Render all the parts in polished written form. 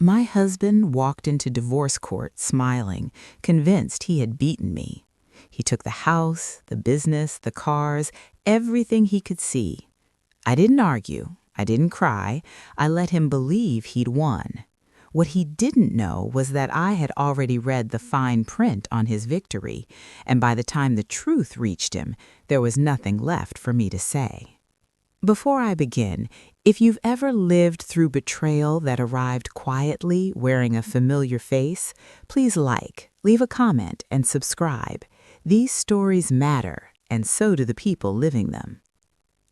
My husband walked into divorce court smiling, convinced he had beaten me. He took the house, the business, the cars, everything he could see. I didn't argue. I didn't cry. I let him believe he'd won. What he didn't know was that I had already read the fine print on his victory, and by the time the truth reached him, there was nothing left for me to say. Before I begin, if you've ever lived through betrayal that arrived quietly wearing a familiar face, please leave a comment, and subscribe. These stories matter, and so do the people living them.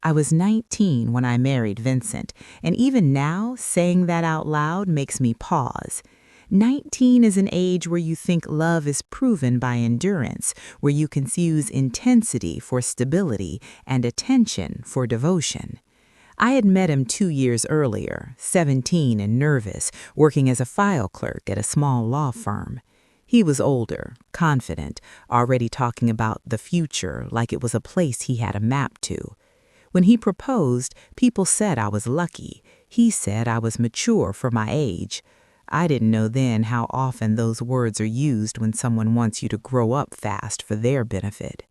I was 19 when I married Vincent, and even now, saying that out loud makes me pause. 19 is an age where you think love is proven by endurance, where you confuse intensity for stability and attention for devotion. I had met him 2 years earlier, 17 and nervous, working as a file clerk at a small law firm. He was older, confident, already talking about the future like it was a place he had a map to. When he proposed, people said I was lucky. He said I was mature for my age. I didn't know then how often those words are used when someone wants you to grow up fast for their benefit.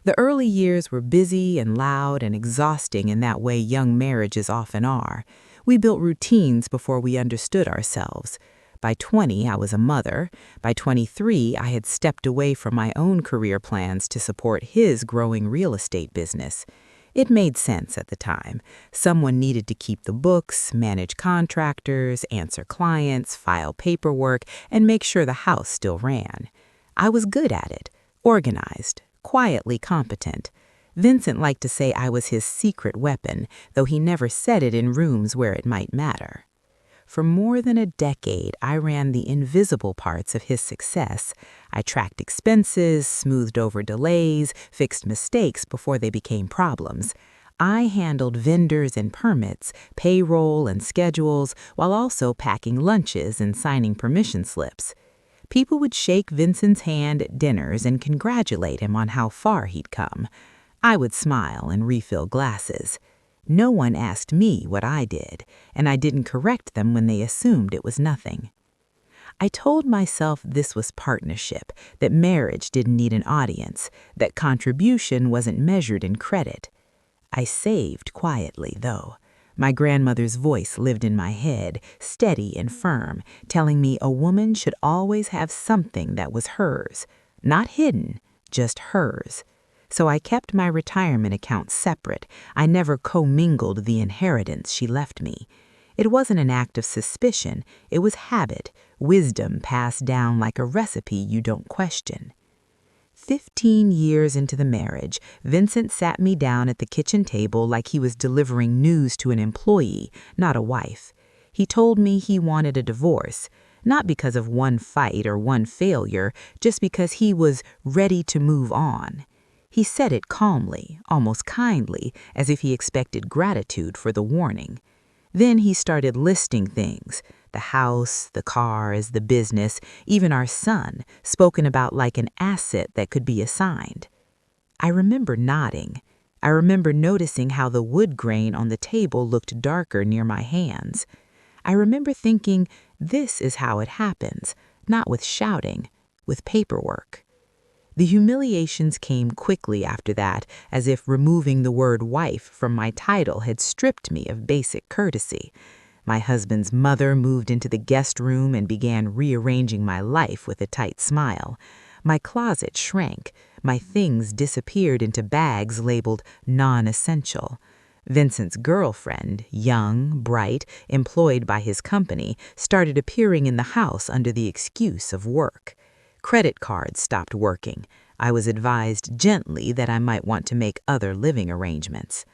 The early years were busy and loud and exhausting in that way young marriages often are. We built routines before we understood ourselves. By 20, I was a mother. By 23, I had stepped away from my own career plans to support his growing real estate business. It made sense at the time. Someone needed to keep the books, manage contractors, answer clients, file paperwork, and make sure the house still ran. I was good at it, organized, quietly competent. Vincent liked to say I was his secret weapon, though he never said it in rooms where it might matter. For more than a decade, I ran the invisible parts of his success. I tracked expenses, smoothed over delays, fixed mistakes before they became problems. I handled vendors and permits, payroll and schedules, while also packing lunches and signing permission slips. People would shake Vincent's hand at dinners and congratulate him on how far he'd come. I would smile and refill glasses. No one asked me what I did, and I didn't correct them when they assumed it was nothing. I told myself this was partnership, that marriage didn't need an audience, that contribution wasn't measured in credit. I saved quietly, though. My grandmother's voice lived in my head, steady and firm, telling me a woman should always have something that was hers, not hidden, just hers. So I kept my retirement account separate. I never commingled the inheritance she left me. It wasn't an act of suspicion. It was habit, wisdom passed down like a recipe you don't question. 15 years into the marriage, Vincent sat me down at the kitchen table like he was delivering news to an employee, not a wife. He told me he wanted a divorce, not because of one fight or one failure, just because he was ready to move on. He said it calmly, almost kindly, as if he expected gratitude for the warning. Then he started listing things: the house, the cars, the business, even our son, spoken about like an asset that could be assigned. I remember nodding. I remember noticing how the wood grain on the table looked darker near my hands. I remember thinking, this is how it happens, not with shouting, with paperwork. The humiliations came quickly after that, as if removing the word wife from my title had stripped me of basic courtesy. My husband's mother moved into the guest room and began rearranging my life with a tight smile. My closet shrank. My things disappeared into bags labeled non-essential. Vincent's girlfriend, young, bright, employed by his company, started appearing in the house under the excuse of work. Credit cards stopped working. I was advised gently that I might want to make other living arrangements.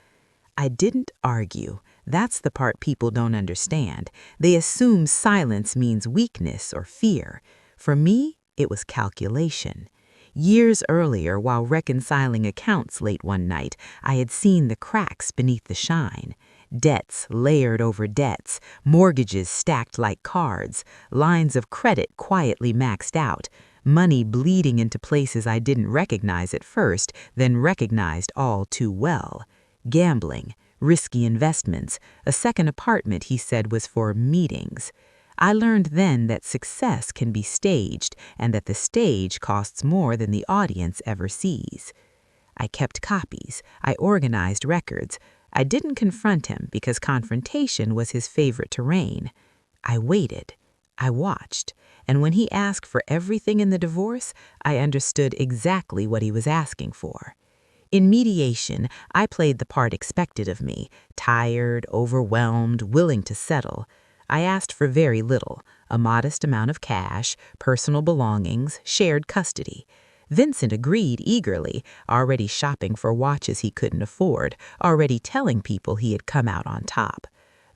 I didn't argue. That's the part people don't understand. They assume silence means weakness or fear. For me, it was calculation. Years earlier, while reconciling accounts late one night, I had seen the cracks beneath the shine. Debts layered over debts, mortgages stacked like cards, lines of credit quietly maxed out, money bleeding into places I didn't recognize at first, then recognized all too well. Gambling, risky investments, a second apartment he said was for meetings. I learned then that success can be staged and that the stage costs more than the audience ever sees. I kept copies. I organized records. I didn't confront him because confrontation was his favorite terrain. I waited. I watched. And when he asked for everything in the divorce, I understood exactly what he was asking for. In mediation, I played the part expected of me, tired, overwhelmed, willing to settle. I asked for very little, a modest amount of cash, personal belongings, shared custody. Vincent agreed eagerly, already shopping for watches he couldn't afford, already telling people he had come out on top.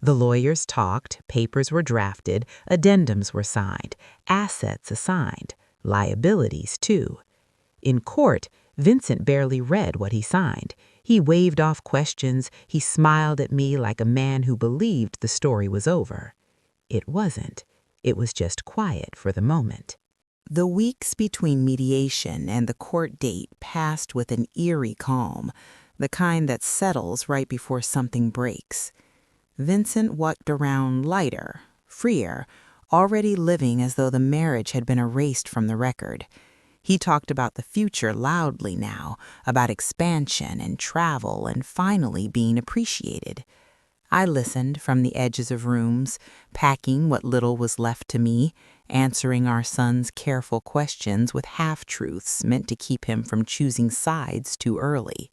The lawyers talked, papers were drafted, addendums were signed, assets assigned, liabilities too. In court, Vincent barely read what he signed. He waved off questions. He smiled at me like a man who believed the story was over. It wasn't. It was just quiet for the moment. The weeks between mediation and the court date passed with an eerie calm, the kind that settles right before something breaks. Vincent walked around lighter, freer, already living as though the marriage had been erased from the record. He talked about the future loudly now, about expansion and travel and finally being appreciated. I listened from the edges of rooms, packing what little was left to me, answering our son's careful questions with half-truths meant to keep him from choosing sides too early.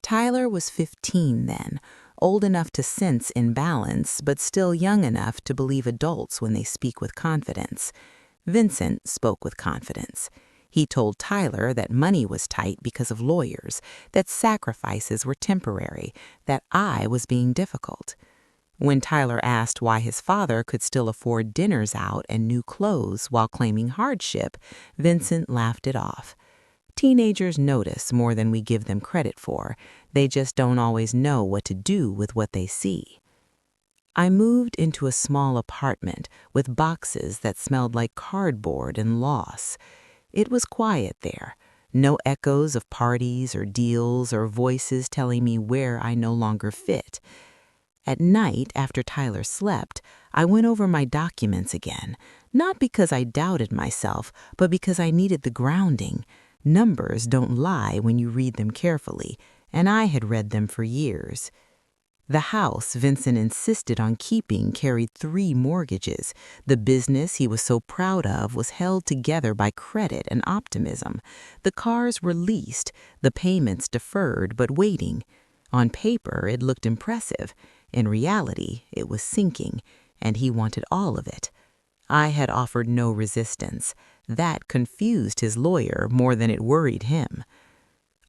Tyler was 15 then, old enough to sense imbalance, but still young enough to believe adults when they speak with confidence. Vincent spoke with confidence. He told Tyler that money was tight because of lawyers, that sacrifices were temporary, that I was being difficult. When Tyler asked why his father could still afford dinners out and new clothes while claiming hardship, Vincent laughed it off. Teenagers notice more than we give them credit for. They just don't always know what to do with what they see. I moved into a small apartment with boxes that smelled like cardboard and loss. It was quiet there. No echoes of parties or deals or voices telling me where I no longer fit. At night, after Tyler slept, I went over my documents again, not because I doubted myself, but because I needed the grounding. Numbers don't lie when you read them carefully, and I had read them for years. The house Vincent insisted on keeping carried 3 mortgages. The business he was so proud of was held together by credit and optimism. The cars were leased, the payments deferred but waiting. On paper, it looked impressive. In reality, it was sinking, and he wanted all of it. I had offered no resistance. That confused his lawyer more than it worried him.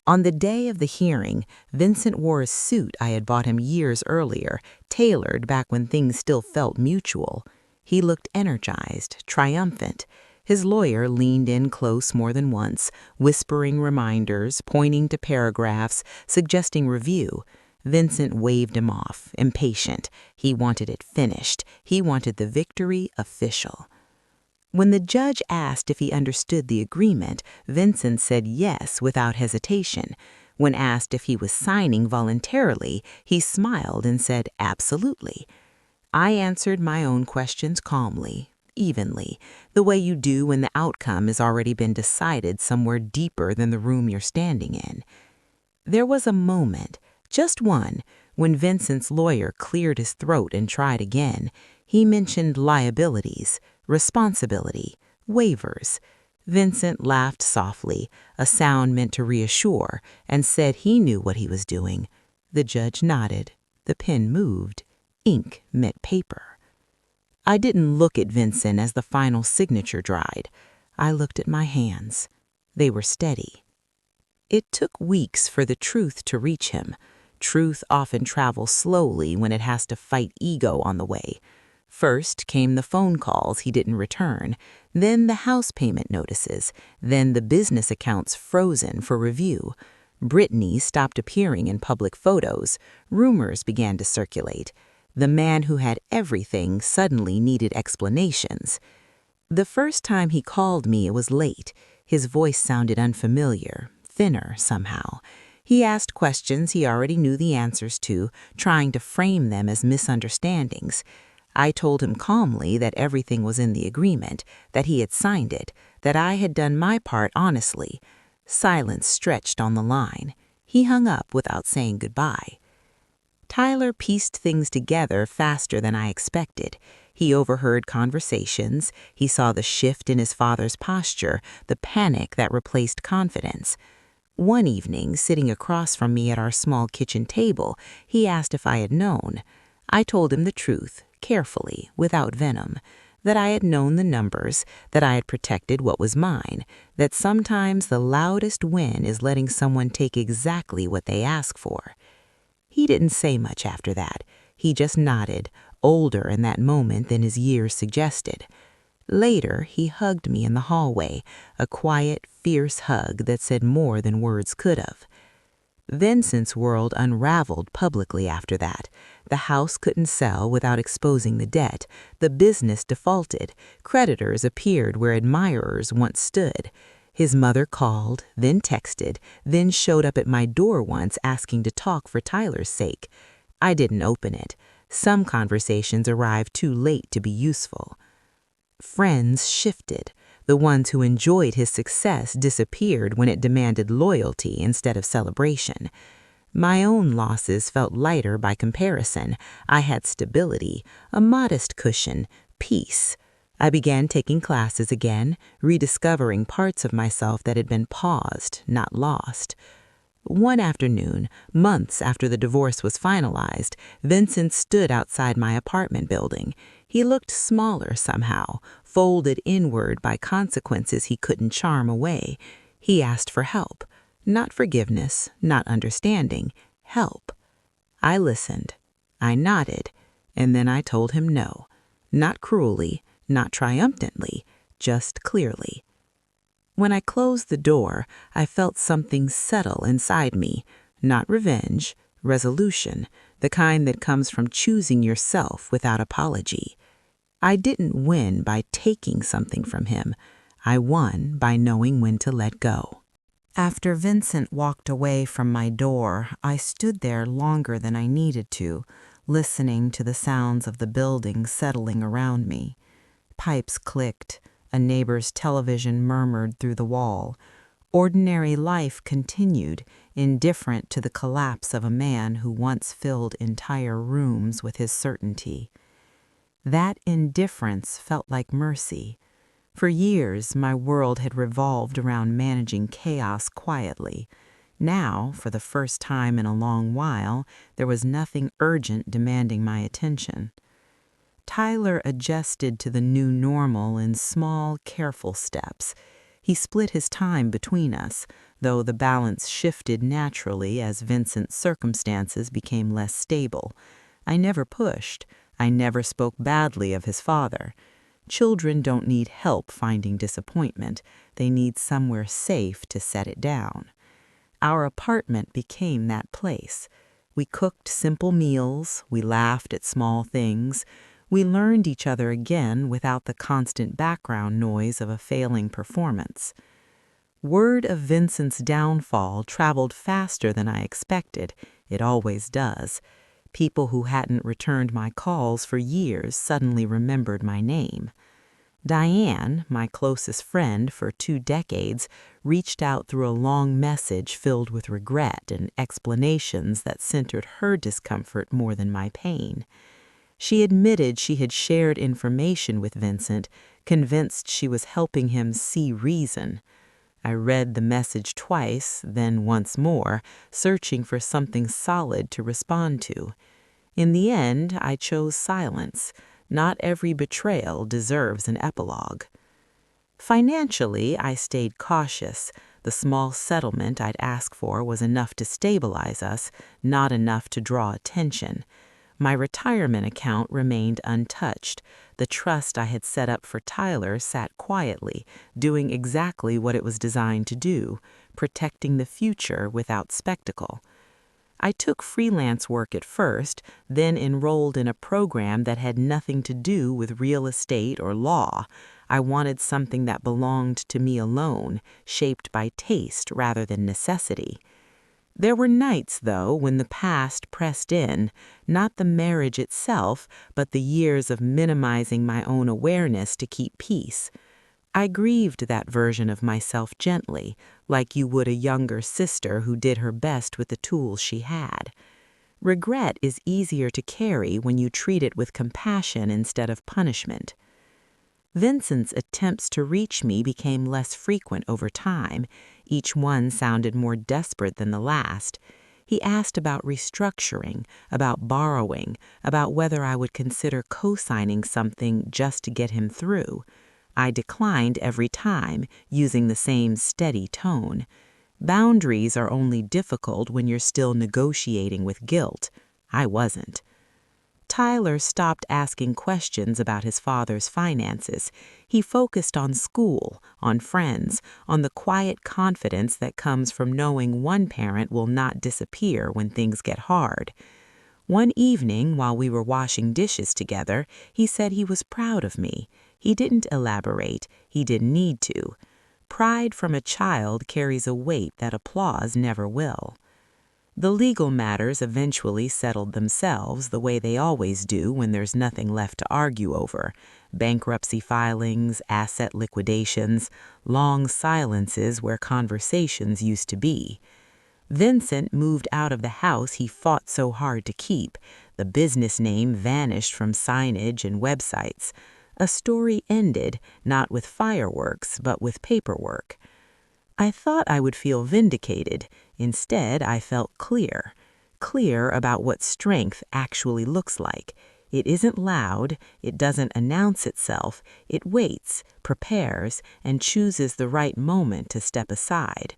On the day of the hearing, Vincent wore a suit I had bought him years earlier, tailored back when things still felt mutual. He looked energized, triumphant. His lawyer leaned in close more than once, whispering reminders, pointing to paragraphs, suggesting review. Vincent waved him off, impatient. He wanted it finished. He wanted the victory official. When the judge asked if he understood the agreement, Vincent said yes without hesitation. When asked if he was signing voluntarily, he smiled and said absolutely. I answered my own questions calmly, evenly, the way you do when the outcome has already been decided somewhere deeper than the room you're standing in. There was a moment, just one, when Vincent's lawyer cleared his throat and tried again. He mentioned liabilities, responsibility, waivers. Vincent laughed softly, a sound meant to reassure, and said he knew what he was doing. The judge nodded. The pen moved. Ink met paper. I didn't look at Vincent as the final signature dried. I looked at my hands. They were steady. It took weeks for the truth to reach him. Truth often travels slowly when it has to fight ego on the way. First came the phone calls he didn't return, then the house payment notices, then the business accounts frozen for review. Brittany stopped appearing in public photos. Rumors began to circulate. The man who had everything suddenly needed explanations. The first time he called me, it was late. His voice sounded unfamiliar, thinner somehow. He asked questions he already knew the answers to, trying to frame them as misunderstandings. I told him calmly that everything was in the agreement, that he had signed it, that I had done my part honestly. Silence stretched on the line. He hung up without saying goodbye. Tyler pieced things together faster than I expected. He overheard conversations. He saw the shift in his father's posture, the panic that replaced confidence. One evening, sitting across from me at our small kitchen table, he asked if I had known. I told him the truth, carefully, without venom, that I had known the numbers, that I had protected what was mine, that sometimes the loudest win is letting someone take exactly what they ask for. He didn't say much after that. He just nodded, older in that moment than his years suggested. Later, he hugged me in the hallway, a quiet, fierce hug that said more than words could have. Vincent's world unraveled publicly after that. The house couldn't sell without exposing the debt. The business defaulted. Creditors appeared where admirers once stood. His mother called, then texted, then showed up at my door once asking to talk for Tyler's sake. I didn't open it. Some conversations arrived too late to be useful. Friends shifted. The ones who enjoyed his success disappeared when it demanded loyalty instead of celebration. My own losses felt lighter by comparison. I had stability, a modest cushion, peace. I began taking classes again, rediscovering parts of myself that had been paused, not lost. One afternoon, months after the divorce was finalized, Vincent stood outside my apartment building. He looked smaller somehow, folded inward by consequences he couldn't charm away. He asked for help. Not forgiveness, not understanding, help. I listened. I nodded, and then I told him no. Not cruelly, not triumphantly, just clearly. When I closed the door, I felt something settle inside me. Not revenge, resolution, the kind that comes from choosing yourself without apology. I didn't win by taking something from him. I won by knowing when to let go. After Vincent walked away from my door, I stood there longer than I needed to, listening to the sounds of the building settling around me. Pipes clicked. A neighbor's television murmured through the wall. Ordinary life continued, indifferent to the collapse of a man who once filled entire rooms with his certainty. That indifference felt like mercy. For years, my world had revolved around managing chaos quietly. Now, for the first time in a long while, there was nothing urgent demanding my attention. Tyler adjusted to the new normal in small, careful steps. He split his time between us, though the balance shifted naturally as Vincent's circumstances became less stable. I never pushed. I never spoke badly of his father. Children don't need help finding disappointment. They need somewhere safe to set it down. Our apartment became that place. We cooked simple meals. We laughed at small things. We learned each other again without the constant background noise of a failing performance. Word of Vincent's downfall traveled faster than I expected. It always does. People who hadn't returned my calls for years suddenly remembered my name. Diane, my closest friend for 2 decades, reached out through a long message filled with regret and explanations that centered her discomfort more than my pain. She admitted she had shared information with Vincent, convinced she was helping him see reason. I read the message twice, then once more, searching for something solid to respond to. In the end, I chose silence. Not every betrayal deserves an epilogue. Financially, I stayed cautious. The small settlement I'd asked for was enough to stabilize us, not enough to draw attention. My retirement account remained untouched. The trust I had set up for Tyler sat quietly, doing exactly what it was designed to do, protecting the future without spectacle. I took freelance work at first, then enrolled in a program that had nothing to do with real estate or law. I wanted something that belonged to me alone, shaped by taste rather than necessity. There were nights, though, when the past pressed in, not the marriage itself, but the years of minimizing my own awareness to keep peace. I grieved that version of myself gently, like you would a younger sister who did her best with the tools she had. Regret is easier to carry when you treat it with compassion instead of punishment. Vincent's attempts to reach me became less frequent over time. Each one sounded more desperate than the last. He asked about restructuring, about borrowing, about whether I would consider co-signing something just to get him through. I declined every time, using the same steady tone. Boundaries are only difficult when you're still negotiating with guilt. I wasn't. Tyler stopped asking questions about his father's finances. He focused on school, on friends, on the quiet confidence that comes from knowing one parent will not disappear when things get hard. One evening, while we were washing dishes together, he said he was proud of me. He didn't elaborate. He didn't need to. Pride from a child carries a weight that applause never will. The legal matters eventually settled themselves the way they always do when there's nothing left to argue over. Bankruptcy filings, asset liquidations, long silences where conversations used to be. Vincent moved out of the house he fought so hard to keep. The business name vanished from signage and websites. A story ended, not with fireworks, but with paperwork. I thought I would feel vindicated. Instead, I felt clear. Clear about what strength actually looks like. It isn't loud, it doesn't announce itself, it waits, prepares, and chooses the right moment to step aside.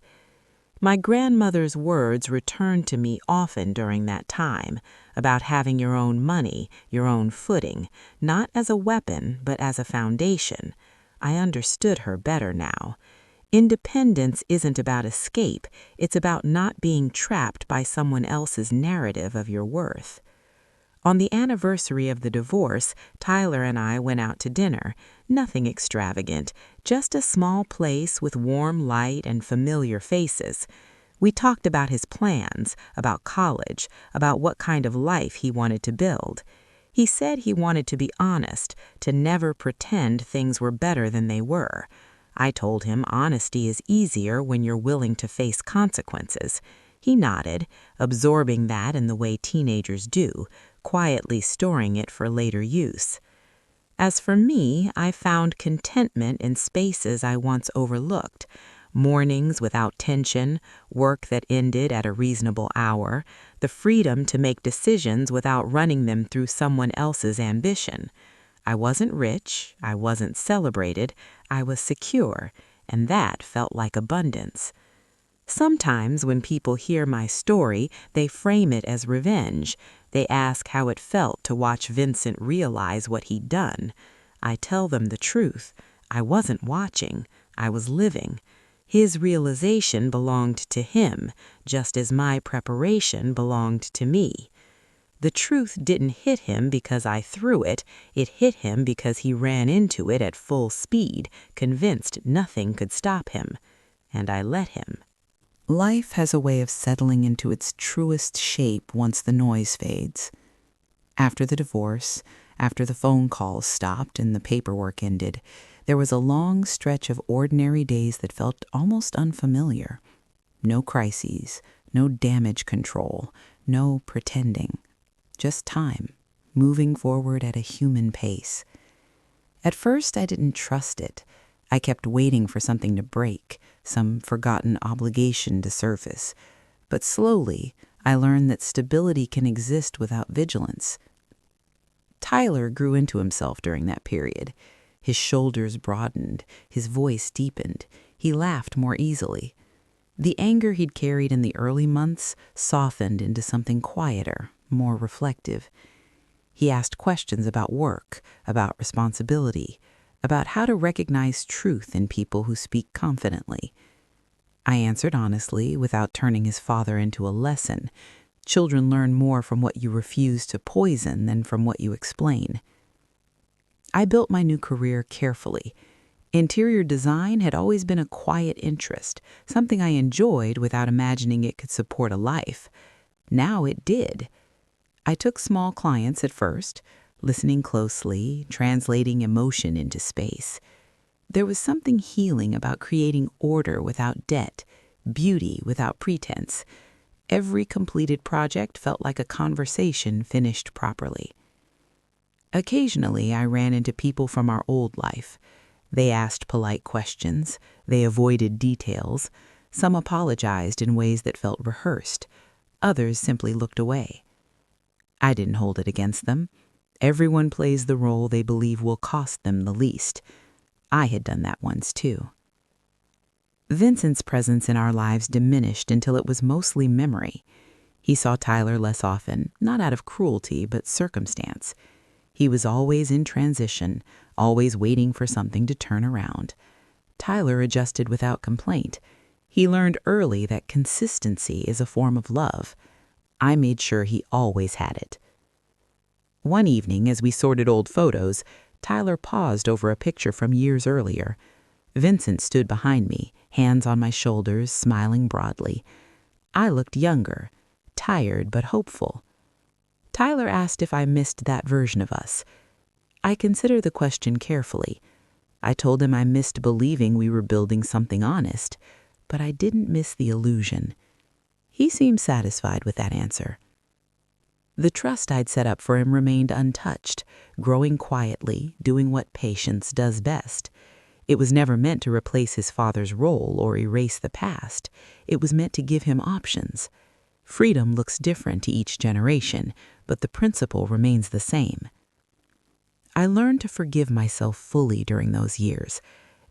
My grandmother's words returned to me often during that time, about having your own money, your own footing, not as a weapon, but as a foundation. I understood her better now. Independence isn't about escape, it's about not being trapped by someone else's narrative of your worth. On the anniversary of the divorce, Tyler and I went out to dinner. Nothing extravagant, just a small place with warm light and familiar faces. We talked about his plans, about college, about what kind of life he wanted to build. He said he wanted to be honest, to never pretend things were better than they were. I told him honesty is easier when you're willing to face consequences. He nodded, absorbing that in the way teenagers do, quietly storing it for later use. As for me, I found contentment in spaces I once overlooked. Mornings without tension, work that ended at a reasonable hour, the freedom to make decisions without running them through someone else's ambition. I wasn't rich, I wasn't celebrated, I was secure, and that felt like abundance. Sometimes when people hear my story, they frame it as revenge. They ask how it felt to watch Vincent realize what he'd done. I tell them the truth. I wasn't watching, I was living. His realization belonged to him, just as my preparation belonged to me. The truth didn't hit him because I threw it. It hit him because he ran into it at full speed, convinced nothing could stop him. And I let him. Life has a way of settling into its truest shape once the noise fades. After the divorce, after the phone calls stopped and the paperwork ended, there was a long stretch of ordinary days that felt almost unfamiliar. No crises, no damage control, no pretending. Just time, moving forward at a human pace. At first, I didn't trust it. I kept waiting for something to break, some forgotten obligation to surface. But slowly, I learned that stability can exist without vigilance. Tyler grew into himself during that period. His shoulders broadened, his voice deepened, he laughed more easily. The anger he'd carried in the early months softened into something quieter, more reflective. He asked questions about work, about responsibility, about how to recognize truth in people who speak confidently. I answered honestly, without turning his father into a lesson. Children learn more from what you refuse to poison than from what you explain. I built my new career carefully. Interior design had always been a quiet interest, something I enjoyed without imagining it could support a life. Now it did. I took small clients at first, listening closely, translating emotion into space. There was something healing about creating order without debt, beauty without pretense. Every completed project felt like a conversation finished properly. Occasionally, I ran into people from our old life. They asked polite questions. They avoided details. Some apologized in ways that felt rehearsed. Others simply looked away. I didn't hold it against them. Everyone plays the role they believe will cost them the least. I had done that once, too. Vincent's presence in our lives diminished until it was mostly memory. He saw Tyler less often, not out of cruelty, but circumstance. He was always in transition, always waiting for something to turn around. Tyler adjusted without complaint. He learned early that consistency is a form of love. I made sure he always had it. One evening, as we sorted old photos, Tyler paused over a picture from years earlier. Vincent stood behind me, hands on my shoulders, smiling broadly. I looked younger, tired but hopeful. Tyler asked if I missed that version of us. I considered the question carefully. I told him I missed believing we were building something honest, but I didn't miss the illusion. He seemed satisfied with that answer. The trust I'd set up for him remained untouched, growing quietly, doing what patience does best. It was never meant to replace his father's role or erase the past. It was meant to give him options. Freedom looks different to each generation, but the principle remains the same. I learned to forgive myself fully during those years,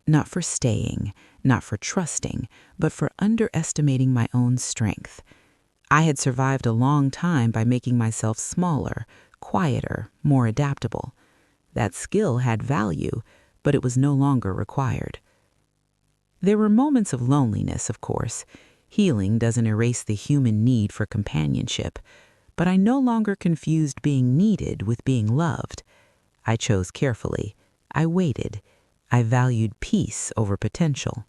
not for staying, not for trusting, but for underestimating my own strength. I had survived a long time by making myself smaller, quieter, more adaptable. That skill had value, but it was no longer required. There were moments of loneliness, of course. Healing doesn't erase the human need for companionship, but I no longer confused being needed with being loved. I chose carefully. I waited. I valued peace over potential.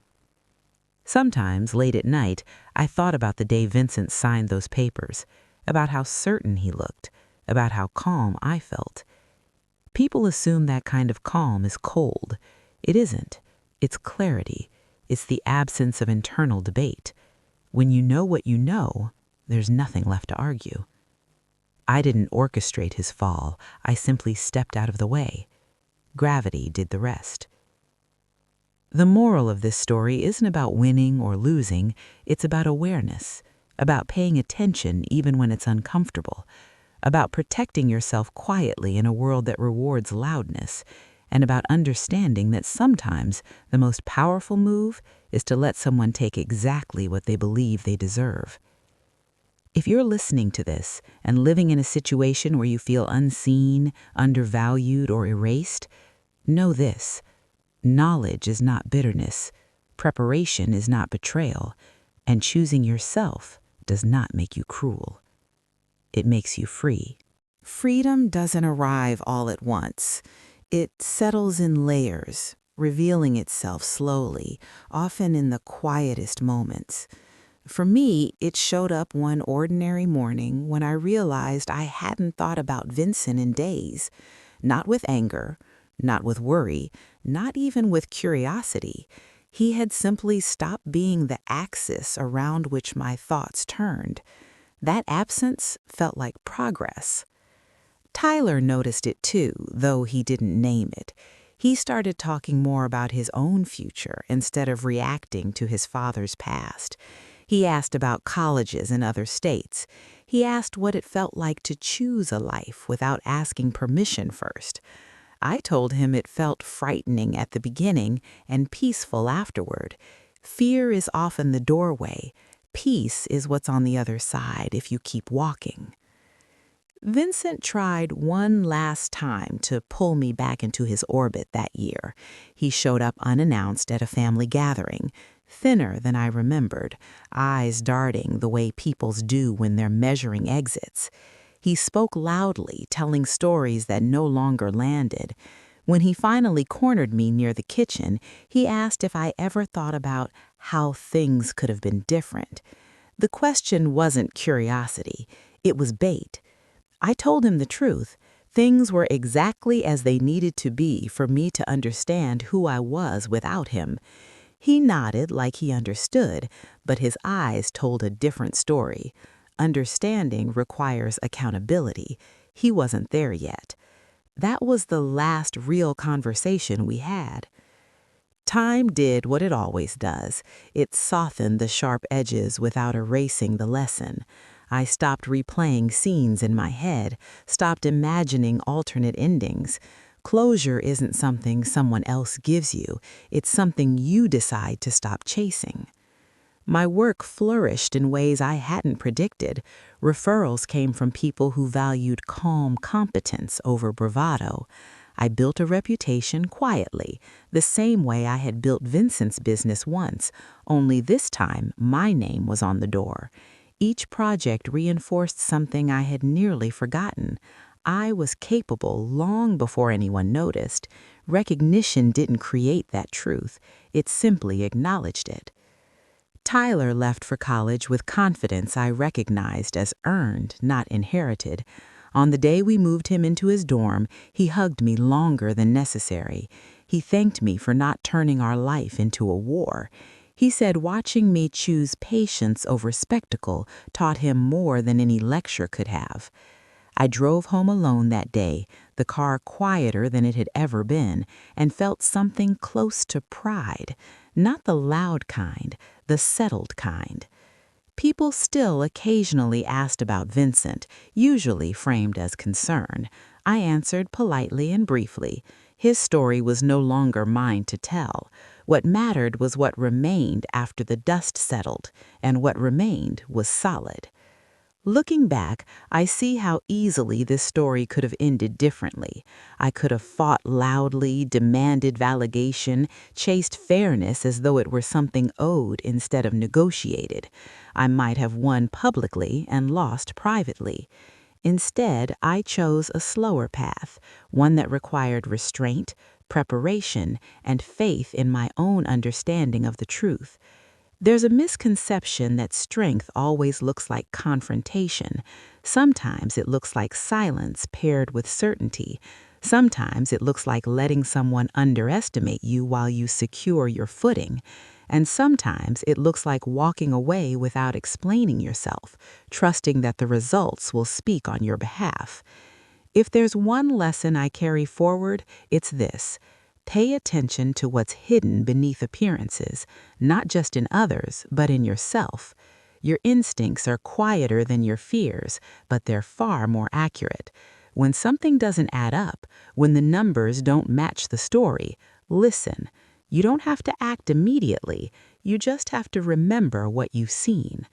Sometimes, late at night, I thought about the day Vincent signed those papers, about how certain he looked, about how calm I felt. People assume that kind of calm is cold. It isn't. It's clarity. It's the absence of internal debate. When you know what you know, there's nothing left to argue. I didn't orchestrate his fall. I simply stepped out of the way. Gravity did the rest. The moral of this story isn't about winning or losing. It's about awareness, about paying attention even when it's uncomfortable, about protecting yourself quietly in a world that rewards loudness, and about understanding that sometimes the most powerful move is to let someone take exactly what they believe they deserve. If you're listening to this and living in a situation where you feel unseen, undervalued, or erased, know this: knowledge is not bitterness, preparation is not betrayal, and choosing yourself does not make you cruel. It makes you free. Freedom doesn't arrive all at once. It settles in layers, revealing itself slowly, often in the quietest moments. For me, it showed up one ordinary morning when I realized I hadn't thought about Vincent in days. Not with anger, not with worry, not even with curiosity. He had simply stopped being the axis around which my thoughts turned. That absence felt like progress. Tyler noticed it too, though he didn't name it. He started talking more about his own future instead of reacting to his father's past. He asked about colleges in other states. He asked what it felt like to choose a life without asking permission first. I told him it felt frightening at the beginning and peaceful afterward. Fear is often the doorway. Peace is what's on the other side if you keep walking. Vincent tried one last time to pull me back into his orbit that year. He showed up unannounced at a family gathering, thinner than I remembered, eyes darting the way people's do when they're measuring exits. He spoke loudly, telling stories that no longer landed. When he finally cornered me near the kitchen, he asked if I ever thought about how things could have been different. The question wasn't curiosity, it was bait. I told him the truth. Things were exactly as they needed to be for me to understand who I was without him. He nodded like he understood, but his eyes told a different story. Understanding requires accountability. He wasn't there yet. That was the last real conversation we had. Time did what it always does. It softened the sharp edges without erasing the lesson. I stopped replaying scenes in my head, stopped imagining alternate endings. Closure isn't something someone else gives you, it's something you decide to stop chasing. My work flourished in ways I hadn't predicted. Referrals came from people who valued calm competence over bravado. I built a reputation quietly, the same way I had built Vincent's business once, only this time my name was on the door. Each project reinforced something I had nearly forgotten. I was capable long before anyone noticed. Recognition didn't create that truth, it simply acknowledged it. Tyler left for college with confidence I recognized as earned, not inherited. On the day we moved him into his dorm, he hugged me longer than necessary. He thanked me for not turning our life into a war. He said watching me choose patience over spectacle taught him more than any lecture could have. I drove home alone that day, the car quieter than it had ever been, and felt something close to pride. Not the loud kind, the settled kind. People still occasionally asked about Vincent, usually framed as concern. I answered politely and briefly. His story was no longer mine to tell. What mattered was what remained after the dust settled, and what remained was solid. Looking back, I see how easily this story could have ended differently. I could have fought loudly, demanded validation, chased fairness as though it were something owed instead of negotiated. I might have won publicly and lost privately. Instead, I chose a slower path, one that required restraint, preparation, and faith in my own understanding of the truth. There's a misconception that strength always looks like confrontation. Sometimes it looks like silence paired with certainty. Sometimes it looks like letting someone underestimate you while you secure your footing. And sometimes it looks like walking away without explaining yourself, trusting that the results will speak on your behalf. If there's one lesson I carry forward, it's this. Pay attention to what's hidden beneath appearances, not just in others, but in yourself. Your instincts are quieter than your fears, but they're far more accurate. When something doesn't add up, when the numbers don't match the story, listen. You don't have to act immediately, you just have to remember what you've seen.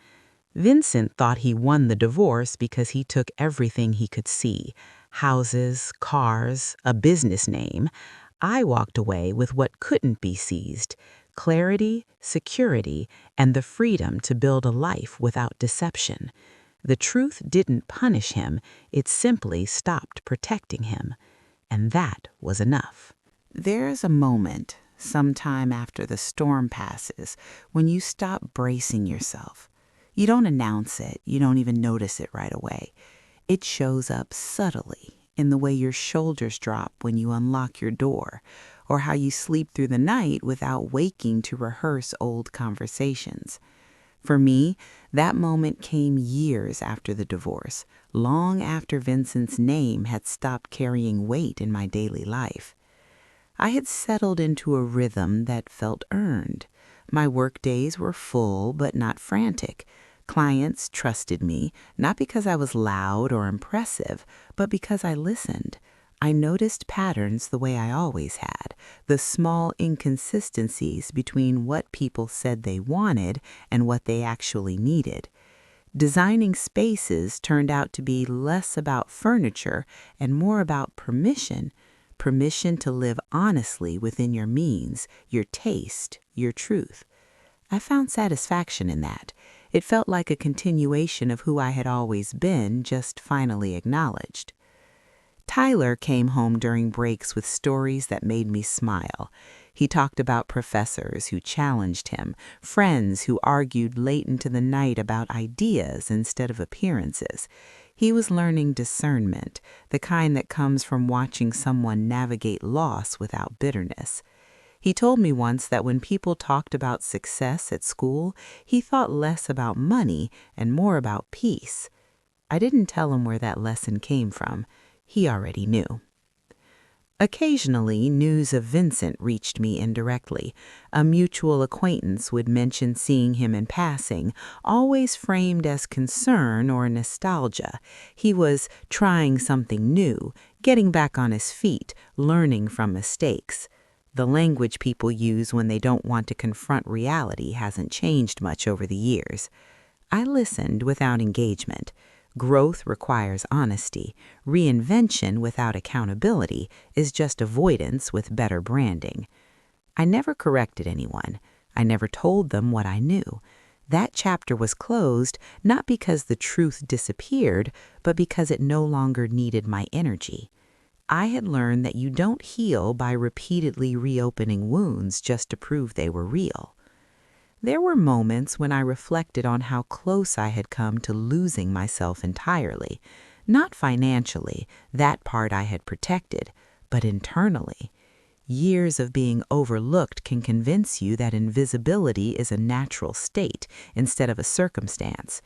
Vincent thought he won the divorce because he took everything he could see: houses, cars, a business name. I walked away with what couldn't be seized: clarity, security, and the freedom to build a life without deception. The truth didn't punish him, it simply stopped protecting him. And that was enough. There's a moment, sometime after the storm passes, when you stop bracing yourself. You don't announce it, you don't even notice it right away. It shows up subtly in the way your shoulders drop when you unlock your door, or how you sleep through the night without waking to rehearse old conversations. For me, that moment came years after the divorce, long after Vincent's name had stopped carrying weight in my daily life. I had settled into a rhythm that felt earned. My work days were full but not frantic. Clients trusted me, not because I was loud or impressive, but because I listened. I noticed patterns the way I always had, the small inconsistencies between what people said they wanted and what they actually needed. Designing spaces turned out to be less about furniture and more about permission. Permission to live honestly within your means, your taste, your truth. I found satisfaction in that. It felt like a continuation of who I had always been, just finally acknowledged. Tyler came home during breaks with stories that made me smile. He talked about professors who challenged him, friends who argued late into the night about ideas instead of appearances. He was learning discernment, the kind that comes from watching someone navigate loss without bitterness. He told me once that when people talked about success at school, he thought less about money and more about peace. I didn't tell him where that lesson came from. He already knew. Occasionally, news of Vincent reached me indirectly. A mutual acquaintance would mention seeing him in passing, always framed as concern or nostalgia. He was trying something new, getting back on his feet, learning from mistakes. The language people use when they don't want to confront reality hasn't changed much over the years. I listened without engagement. Growth requires honesty. Reinvention without accountability is just avoidance with better branding. I never corrected anyone. I never told them what I knew. That chapter was closed not because the truth disappeared, but because it no longer needed my energy. I had learned that you don't heal by repeatedly reopening wounds just to prove they were real. There were moments when I reflected on how close I had come to losing myself entirely, not financially, that part I had protected, but internally. Years of being overlooked can convince you that invisibility is a natural state instead of a circumstance.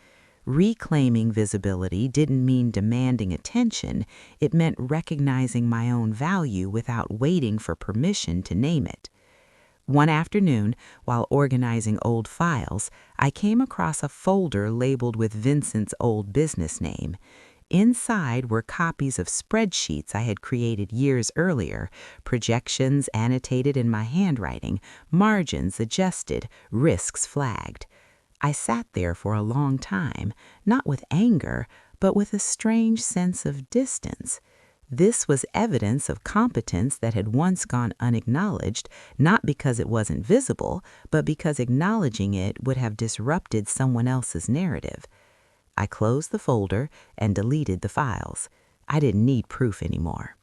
Reclaiming visibility didn't mean demanding attention, it meant recognizing my own value without waiting for permission to name it. One afternoon, while organizing old files, I came across a folder labeled with Vincent's old business name. Inside were copies of spreadsheets I had created years earlier, projections annotated in my handwriting, margins adjusted, risks flagged. I sat there for a long time, not with anger, but with a strange sense of distance. This was evidence of competence that had once gone unacknowledged, not because it wasn't visible, but because acknowledging it would have disrupted someone else's narrative. I closed the folder and deleted the files. I didn't need proof anymore.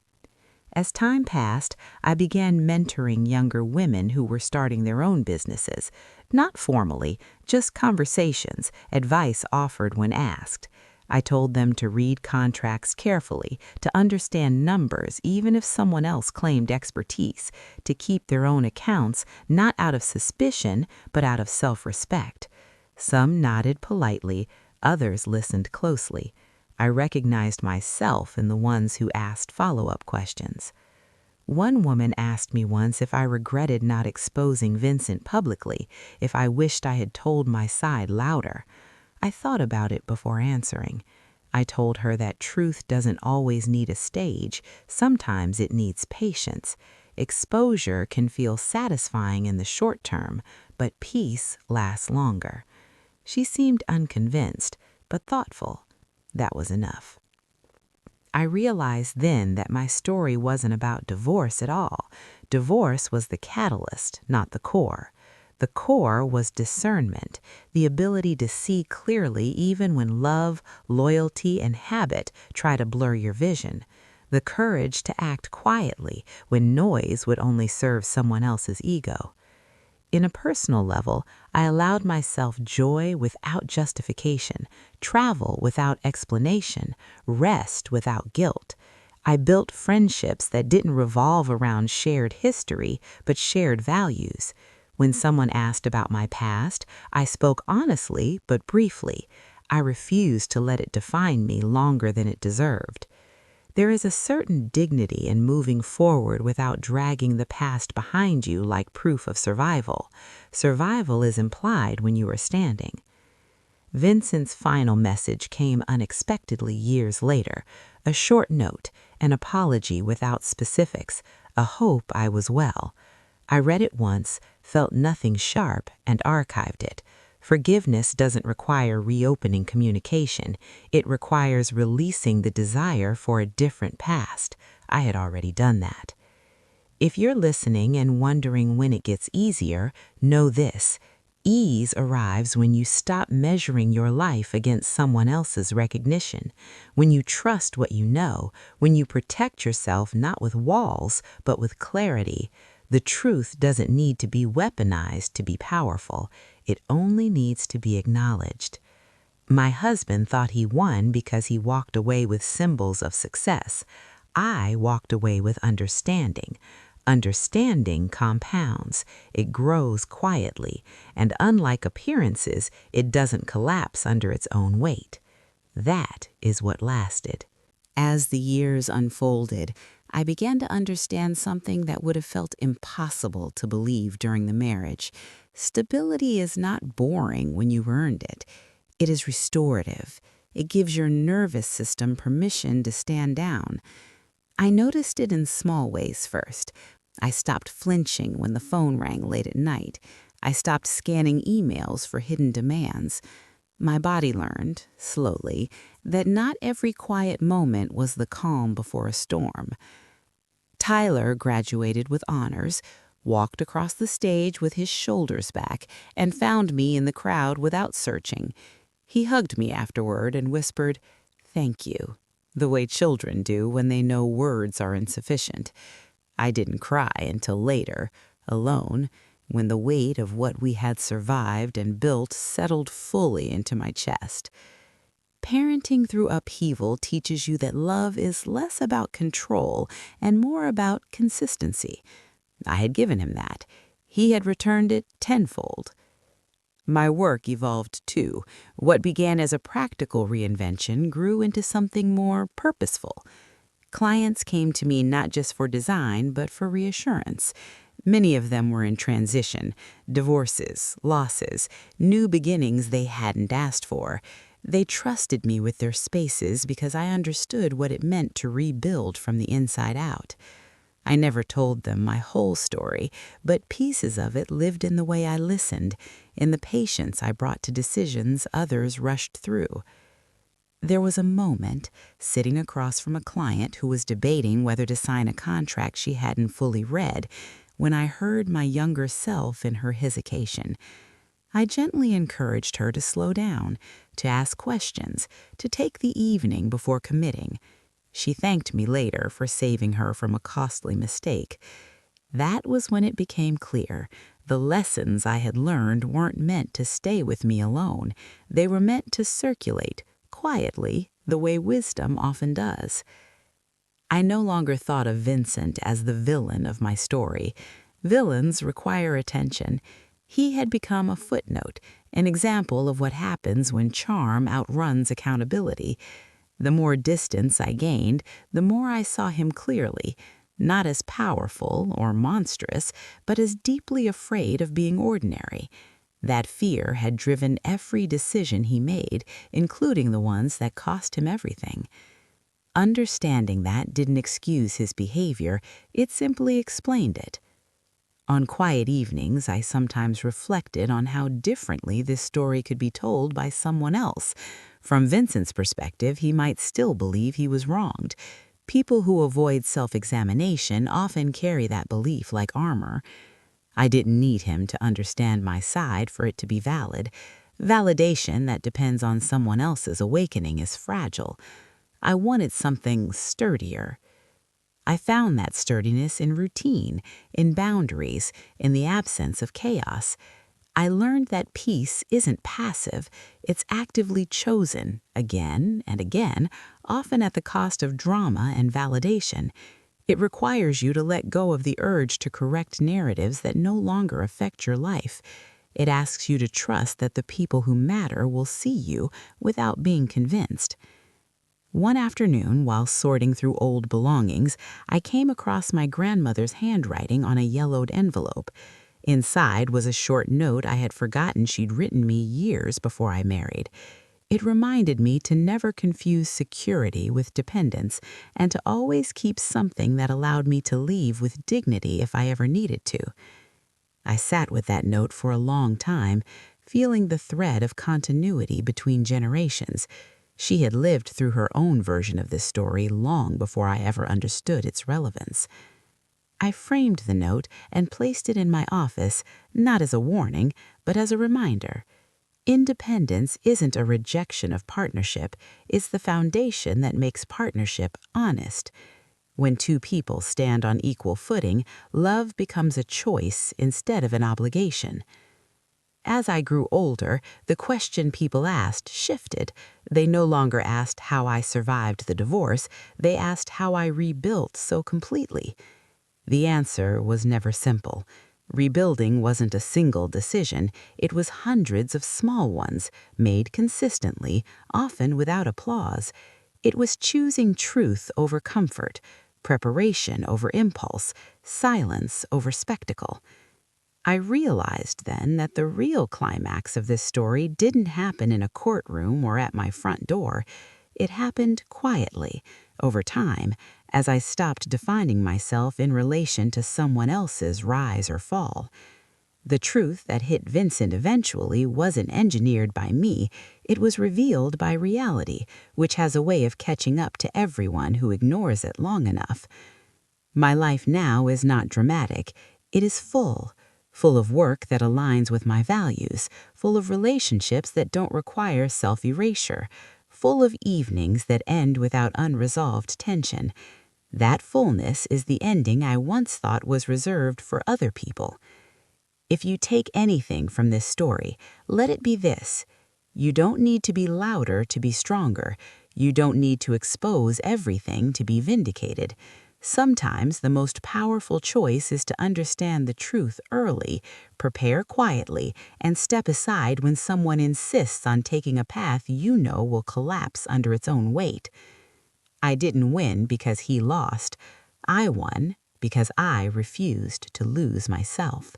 As time passed, I began mentoring younger women who were starting their own businesses. Not formally, just conversations, advice offered when asked. I told them to read contracts carefully, to understand numbers even if someone else claimed expertise, to keep their own accounts not out of suspicion but out of self-respect. Some nodded politely, others listened closely. I recognized myself in the ones who asked follow-up questions. One woman asked me once if I regretted not exposing Vincent publicly, if I wished I had told my side louder. I thought about it before answering. I told her that truth doesn't always need a stage. Sometimes it needs patience. Exposure can feel satisfying in the short term, but peace lasts longer. She seemed unconvinced, but thoughtful. That was enough. I realized then that my story wasn't about divorce at all. Divorce was the catalyst, not the core. The core was discernment, the ability to see clearly even when love, loyalty, and habit try to blur your vision. The courage to act quietly when noise would only serve someone else's ego. In a personal level, I allowed myself joy without justification, travel without explanation, rest without guilt. I built friendships that didn't revolve around shared history, but shared values. When someone asked about my past, I spoke honestly but briefly. I refused to let it define me longer than it deserved. There is a certain dignity in moving forward without dragging the past behind you like proof of survival. Survival is implied when you are standing. Vincent's final message came unexpectedly years later. A short note, an apology without specifics, a hope I was well. I read it once, felt nothing sharp, and archived it. Forgiveness doesn't require reopening communication. It requires releasing the desire for a different past. I had already done that. If you're listening and wondering when it gets easier, know this. Ease arrives when you stop measuring your life against someone else's recognition, when you trust what you know, when you protect yourself not with walls, but with clarity. The truth doesn't need to be weaponized to be powerful. It only needs to be acknowledged. My husband thought he won because he walked away with symbols of success. I walked away with understanding. Understanding compounds. It grows quietly, and unlike appearances, it doesn't collapse under its own weight. That is what lasted. As the years unfolded, I began to understand something that would have felt impossible to believe during the marriage. Stability is not boring when you've earned it. It is restorative. It gives your nervous system permission to stand down. I noticed it in small ways first. I stopped flinching when the phone rang late at night. I stopped scanning emails for hidden demands. My body learned, slowly, that not every quiet moment was the calm before a storm. Tyler graduated with honors, walked across the stage with his shoulders back, and found me in the crowd without searching. He hugged me afterward and whispered, "Thank you," the way children do when they know words are insufficient. I didn't cry until later, alone, when the weight of what we had survived and built settled fully into my chest. Parenting through upheaval teaches you that love is less about control and more about consistency. I had given him that. He had returned it tenfold. My work evolved too. What began as a practical reinvention grew into something more purposeful. Clients came to me not just for design, but for reassurance. Many of them were in transition, divorces, losses, new beginnings they hadn't asked for. They trusted me with their spaces because I understood what it meant to rebuild from the inside out. I never told them my whole story, but pieces of it lived in the way I listened, in the patience I brought to decisions others rushed through. There was a moment, sitting across from a client who was debating whether to sign a contract she hadn't fully read, when I heard my younger self in her hesitation. I gently encouraged her to slow down, to ask questions, to take the evening before committing. She thanked me later for saving her from a costly mistake. That was when it became clear. The lessons I had learned weren't meant to stay with me alone. They were meant to circulate, quietly, the way wisdom often does. I no longer thought of Vincent as the villain of my story. Villains require attention. He had become a footnote, an example of what happens when charm outruns accountability. The more distance I gained, the more I saw him clearly, not as powerful or monstrous, but as deeply afraid of being ordinary. That fear had driven every decision he made, including the ones that cost him everything. Understanding that didn't excuse his behavior, it simply explained it. On quiet evenings, I sometimes reflected on how differently this story could be told by someone else. From Vincent's perspective, he might still believe he was wronged. People who avoid self-examination often carry that belief like armor. I didn't need him to understand my side for it to be valid. Validation that depends on someone else's awakening is fragile. I wanted something sturdier. I found that sturdiness in routine, in boundaries, in the absence of chaos. I learned that peace isn't passive, it's actively chosen, again and again, often at the cost of drama and validation. It requires you to let go of the urge to correct narratives that no longer affect your life. It asks you to trust that the people who matter will see you without being convinced. One afternoon, while sorting through old belongings, I came across my grandmother's handwriting on a yellowed envelope. Inside was a short note I had forgotten she'd written me years before I married. It reminded me to never confuse security with dependence and to always keep something that allowed me to leave with dignity if I ever needed to. I sat with that note for a long time, feeling the thread of continuity between generations. She had lived through her own version of this story long before I ever understood its relevance. I framed the note and placed it in my office, not as a warning, but as a reminder. Independence isn't a rejection of partnership, it's the foundation that makes partnership honest. When two people stand on equal footing, love becomes a choice instead of an obligation. As I grew older, the question people asked shifted. They no longer asked how I survived the divorce, they asked how I rebuilt so completely. The answer was never simple. Rebuilding wasn't a single decision, it was hundreds of small ones, made consistently, often without applause. It was choosing truth over comfort, preparation over impulse, silence over spectacle. I realized then that the real climax of this story didn't happen in a courtroom or at my front door. It happened quietly, over time, as I stopped defining myself in relation to someone else's rise or fall. The truth that hit Vincent eventually wasn't engineered by me, it was revealed by reality, which has a way of catching up to everyone who ignores it long enough. My life now is not dramatic, it is full of work that aligns with my values, full of relationships that don't require self-erasure, full of evenings that end without unresolved tension. That fullness is the ending I once thought was reserved for other people. If you take anything from this story, let it be this. You don't need to be louder to be stronger. You don't need to expose everything to be vindicated. Sometimes the most powerful choice is to understand the truth early, prepare quietly, and step aside when someone insists on taking a path you know will collapse under its own weight. I didn't win because he lost. I won because I refused to lose myself.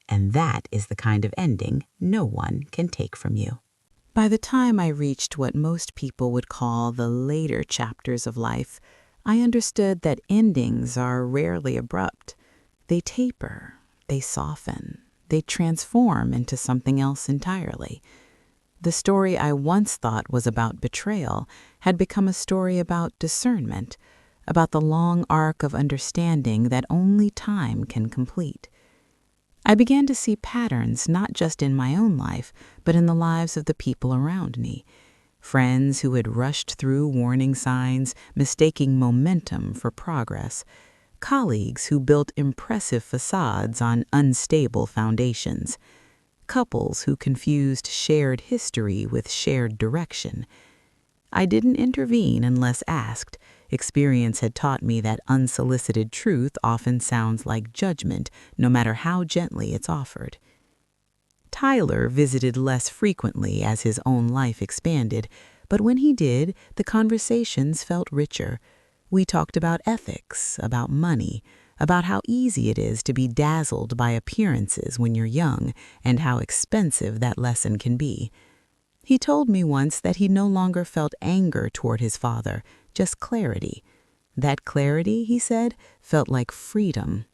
And that is the kind of ending no one can take from you. By the time I reached what most people would call the later chapters of life, I understood that endings are rarely abrupt. They taper, they soften, they transform into something else entirely. The story I once thought was about betrayal had become a story about discernment, about the long arc of understanding that only time can complete. I began to see patterns not just in my own life, but in the lives of the people around me. Friends who had rushed through warning signs, mistaking momentum for progress. Colleagues who built impressive facades on unstable foundations. Couples who confused shared history with shared direction. I didn't intervene unless asked. Experience had taught me that unsolicited truth often sounds like judgment, no matter how gently it's offered. Tyler visited less frequently as his own life expanded, but when he did, the conversations felt richer. We talked about ethics, about money, about how easy it is to be dazzled by appearances when you're young, and how expensive that lesson can be. He told me once that he no longer felt anger toward his father, just clarity. That clarity, he said, felt like freedom.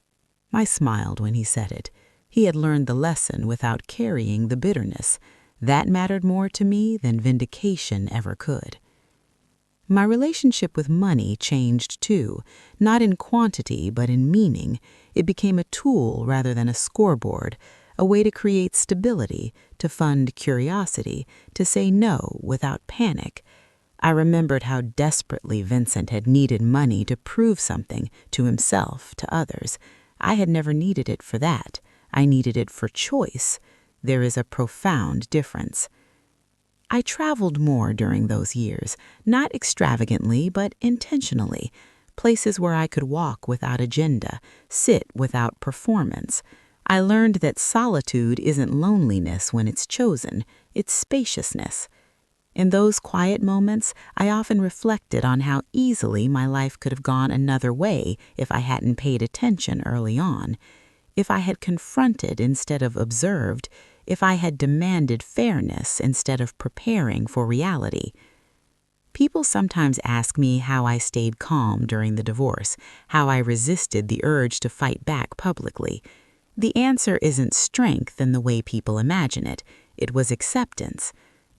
I smiled when he said it. He had learned the lesson without carrying the bitterness. That mattered more to me than vindication ever could. My relationship with money changed too, not in quantity but in meaning. It became a tool rather than a scoreboard, a way to create stability, to fund curiosity, to say no without panic. I remembered how desperately Vincent had needed money to prove something to himself, to others. I had never needed it for that. I needed it for choice. There is a profound difference. I traveled more during those years, not extravagantly, but intentionally. Places where I could walk without agenda, sit without performance. I learned that solitude isn't loneliness when it's chosen, it's spaciousness. In those quiet moments, I often reflected on how easily my life could have gone another way if I hadn't paid attention early on. If I had confronted instead of observed, if I had demanded fairness instead of preparing for reality. People sometimes ask me how I stayed calm during the divorce, how I resisted the urge to fight back publicly. The answer isn't strength in the way people imagine it. It was acceptance.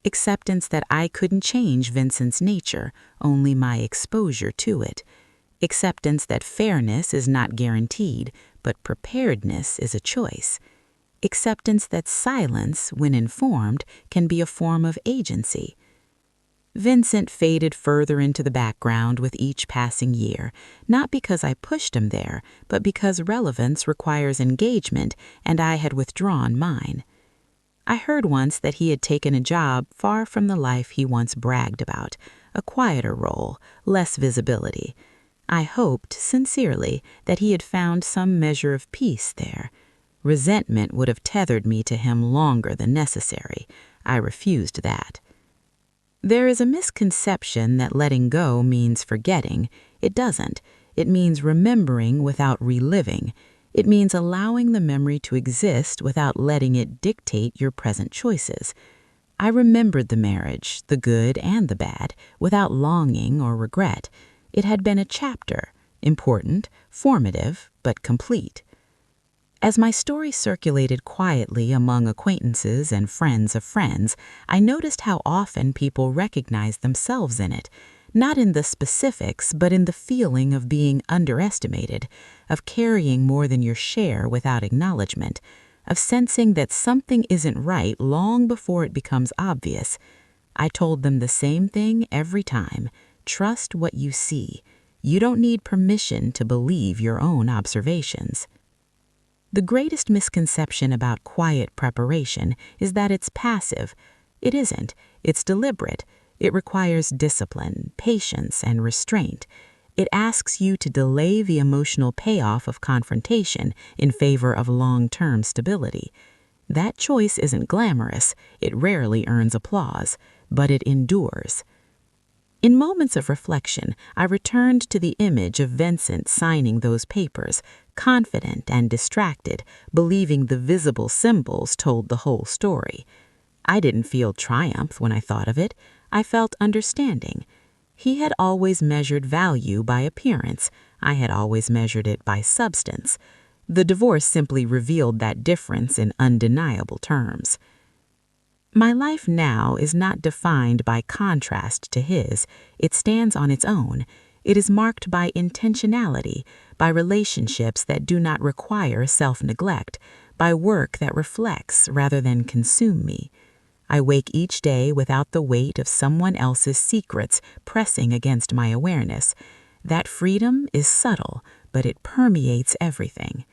Acceptance that I couldn't change Vincent's nature, only my exposure to it. Acceptance that fairness is not guaranteed, but preparedness is a choice. Acceptance that silence, when informed, can be a form of agency. Vincent faded further into the background with each passing year, not because I pushed him there, but because relevance requires engagement and I had withdrawn mine. I heard once that he had taken a job far from the life he once bragged about, a quieter role, less visibility. I hoped, sincerely, that he had found some measure of peace there. Resentment would have tethered me to him longer than necessary. I refused that. There is a misconception that letting go means forgetting. It doesn't. It means remembering without reliving. It means allowing the memory to exist without letting it dictate your present choices. I remembered the marriage, the good and the bad, without longing or regret. It had been a chapter, important, formative, but complete. As my story circulated quietly among acquaintances and friends of friends, I noticed how often people recognized themselves in it, not in the specifics, but in the feeling of being underestimated, of carrying more than your share without acknowledgement, of sensing that something isn't right long before it becomes obvious. I told them the same thing every time. Trust what you see. You don't need permission to believe your own observations. The greatest misconception about quiet preparation is that it's passive. It isn't. It's deliberate. It requires discipline, patience, and restraint. It asks you to delay the emotional payoff of confrontation in favor of long-term stability. That choice isn't glamorous. It rarely earns applause, but it endures. In moments of reflection, I returned to the image of Vincent signing those papers, confident and distracted, believing the visible symbols told the whole story. I didn't feel triumph when I thought of it. I felt understanding. He had always measured value by appearance. I had always measured it by substance. The divorce simply revealed that difference in undeniable terms. My life now is not defined by contrast to his. It stands on its own. It is marked by intentionality, by relationships that do not require self-neglect, by work that reflects rather than consume me. I wake each day without the weight of someone else's secrets pressing against my awareness. That freedom is subtle, but it permeates everything.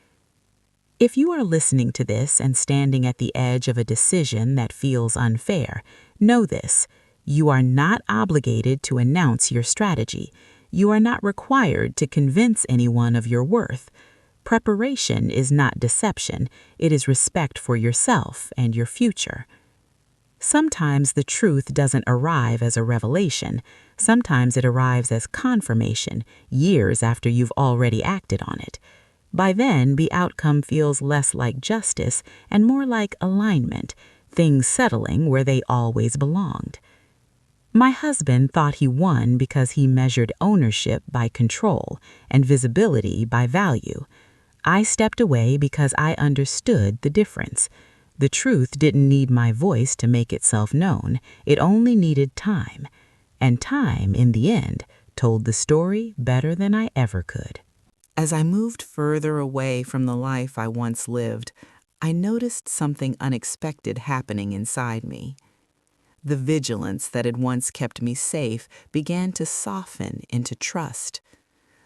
If you are listening to this and standing at the edge of a decision that feels unfair, know this: you are not obligated to announce your strategy. You are not required to convince anyone of your worth. Preparation is not deception. It is respect for yourself and your future. Sometimes the truth doesn't arrive as a revelation. Sometimes it arrives as confirmation, years after you've already acted on it. By then, the outcome feels less like justice and more like alignment, things settling where they always belonged. My husband thought he won because he measured ownership by control and visibility by value. I stepped away because I understood the difference. The truth didn't need my voice to make itself known. It only needed time. And time, in the end, told the story better than I ever could. As I moved further away from the life I once lived, I noticed something unexpected happening inside me. The vigilance that had once kept me safe began to soften into trust.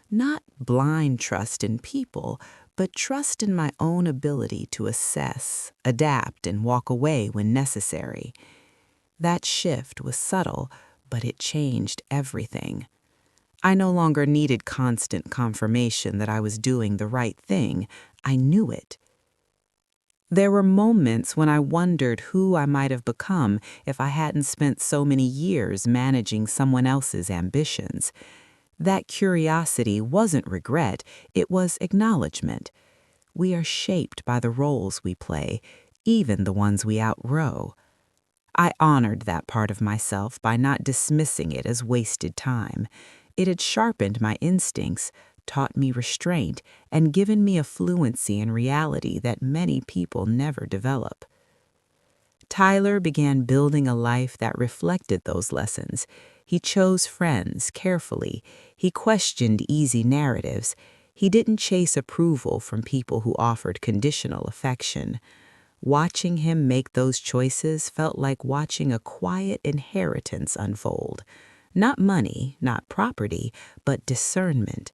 Not blind trust in people, but trust in my own ability to assess, adapt, and walk away when necessary. That shift was subtle, but it changed everything. I no longer needed constant confirmation that I was doing the right thing. I knew it. There were moments when I wondered who I might have become if I hadn't spent so many years managing someone else's ambitions. That curiosity wasn't regret, it was acknowledgement. We are shaped by the roles we play, even the ones we outgrow. I honored that part of myself by not dismissing it as wasted time. It had sharpened my instincts, taught me restraint, and given me a fluency in reality that many people never develop. Tyler began building a life that reflected those lessons. He chose friends carefully. He questioned easy narratives. He didn't chase approval from people who offered conditional affection. Watching him make those choices felt like watching a quiet inheritance unfold. Not money, not property, but discernment,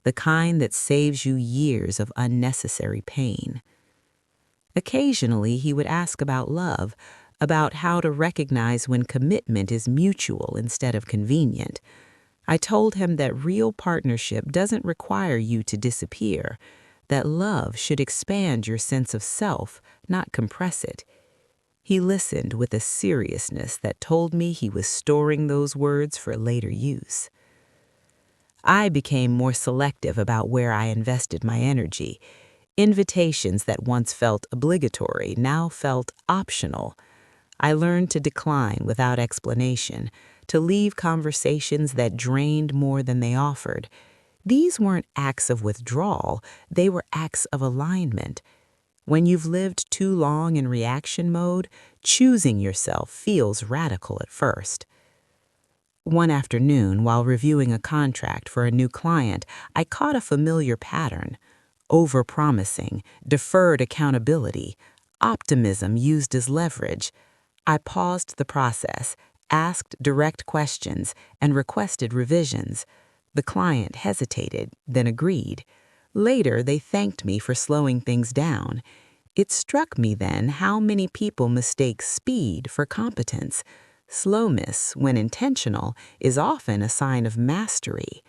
the kind that saves you years of unnecessary pain. Occasionally, he would ask about love, about how to recognize when commitment is mutual instead of convenient. I told him that real partnership doesn't require you to disappear, that love should expand your sense of self, not compress it. He listened with a seriousness that told me he was storing those words for later use. I became more selective about where I invested my energy. Invitations that once felt obligatory now felt optional. I learned to decline without explanation, to leave conversations that drained more than they offered. These weren't acts of withdrawal, they were acts of alignment. When you've lived too long in reaction mode, choosing yourself feels radical at first. One afternoon, while reviewing a contract for a new client, I caught a familiar pattern: overpromising, deferred accountability, optimism used as leverage. I paused the process, asked direct questions, and requested revisions. The client hesitated, then agreed. Later, they thanked me for slowing things down. It struck me then how many people mistake speed for competence. Slowness, when intentional, is often a sign of mastery.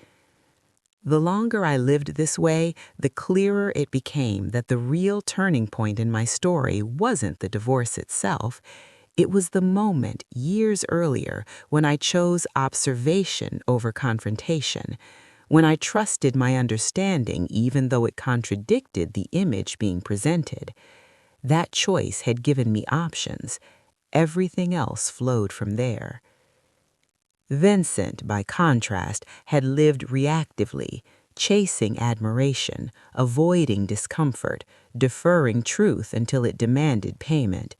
The longer I lived this way, the clearer it became that the real turning point in my story wasn't the divorce itself. It was the moment years earlier when I chose observation over confrontation, when I trusted my understanding even though it contradicted the image being presented. That choice had given me options. Everything else flowed from there. Vincent, by contrast, had lived reactively, chasing admiration, avoiding discomfort, deferring truth until it demanded payment.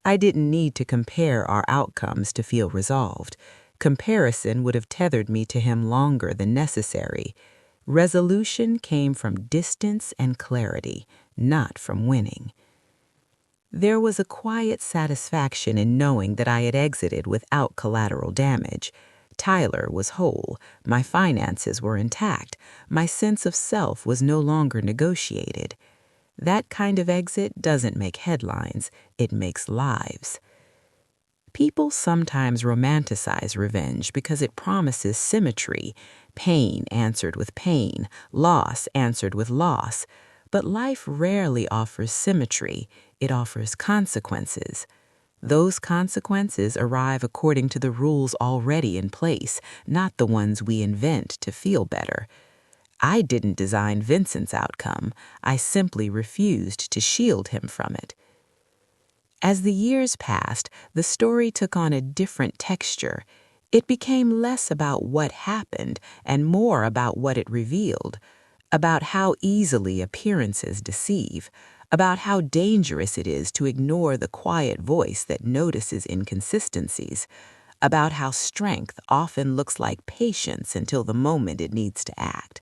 I didn't need to compare our outcomes to feel resolved. Comparison would have tethered me to him longer than necessary. Resolution came from distance and clarity, not from winning. There was a quiet satisfaction in knowing that I had exited without collateral damage. Tyler was whole, my finances were intact, my sense of self was no longer negotiated. That kind of exit doesn't make headlines, it makes lives. People sometimes romanticize revenge because it promises symmetry, pain answered with pain, loss answered with loss. But life rarely offers symmetry, it offers consequences. Those consequences arrive according to the rules already in place, not the ones we invent to feel better. I didn't design Vincent's outcome, I simply refused to shield him from it. As the years passed, the story took on a different texture. It became less about what happened and more about what it revealed, about how easily appearances deceive, about how dangerous it is to ignore the quiet voice that notices inconsistencies, about how strength often looks like patience until the moment it needs to act.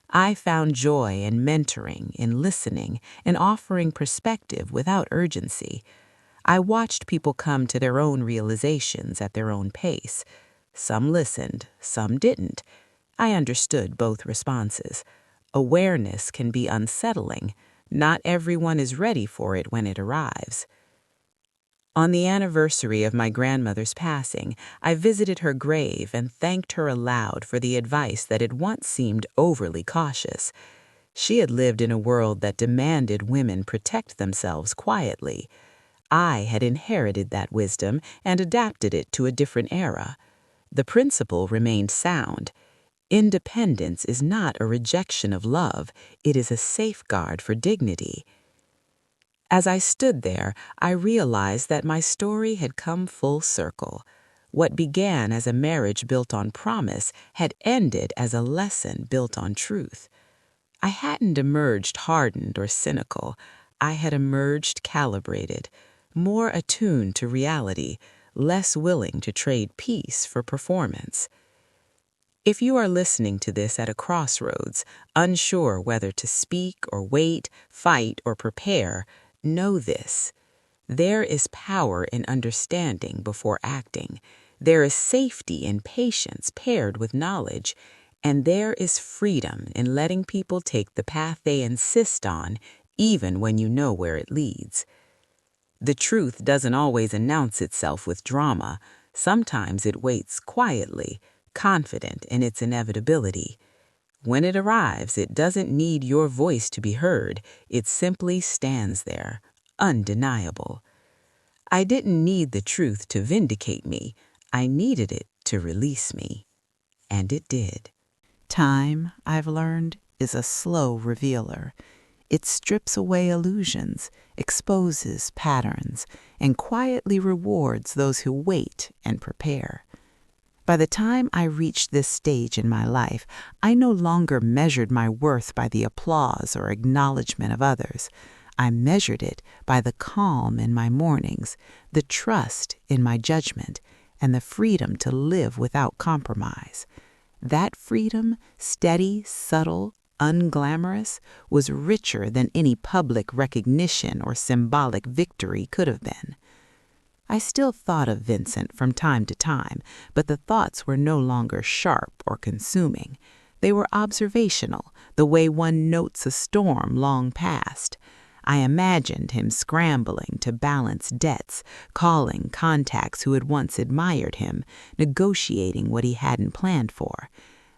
I found joy in mentoring, in listening, in offering perspective without urgency. I watched people come to their own realizations at their own pace. Some listened, some didn't. I understood both responses. Awareness can be unsettling. Not everyone is ready for it when it arrives. On the anniversary of my grandmother's passing, I visited her grave and thanked her aloud for the advice that had once seemed overly cautious. She had lived in a world that demanded women protect themselves quietly. I had inherited that wisdom and adapted it to a different era. The principle remained sound. Independence is not a rejection of love, it is a safeguard for dignity. As I stood there, I realized that my story had come full circle. What began as a marriage built on promise had ended as a lesson built on truth. I hadn't emerged hardened or cynical. I had emerged calibrated, more attuned to reality, less willing to trade peace for performance. If you are listening to this at a crossroads, unsure whether to speak or wait, fight or prepare, know this. There is power in understanding before acting. There is safety in patience paired with knowledge. And there is freedom in letting people take the path they insist on, even when you know where it leads. The truth doesn't always announce itself with drama. Sometimes it waits quietly, confident in its inevitability. When it arrives, it doesn't need your voice to be heard. It simply stands there, undeniable. I didn't need the truth to vindicate me. I needed it to release me. And it did. Time, I've learned, is a slow revealer. It strips away illusions, exposes patterns, and quietly rewards those who wait and prepare. By the time I reached this stage in my life, I no longer measured my worth by the applause or acknowledgement of others. I measured it by the calm in my mornings, the trust in my judgment, and the freedom to live without compromise. That freedom, steady, subtle, unglamorous, was richer than any public recognition or symbolic victory could have been. I still thought of Vincent from time to time, but the thoughts were no longer sharp or consuming. They were observational, the way one notes a storm long past. I imagined him scrambling to balance debts, calling contacts who had once admired him, negotiating what he hadn't planned for.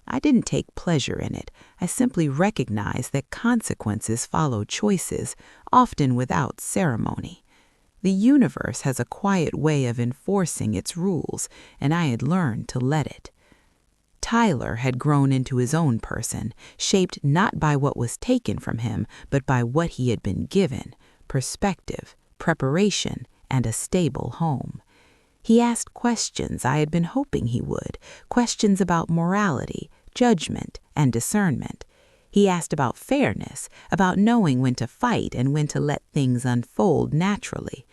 I didn't take pleasure in it. I simply recognized that consequences follow choices, often without ceremony. The universe has a quiet way of enforcing its rules, and I had learned to let it. Tyler had grown into his own person, shaped not by what was taken from him, but by what he had been given: perspective, preparation, and a stable home. He asked questions I had been hoping he would, questions about morality, judgment, and discernment. He asked about fairness, about knowing when to fight and when to let things unfold naturally.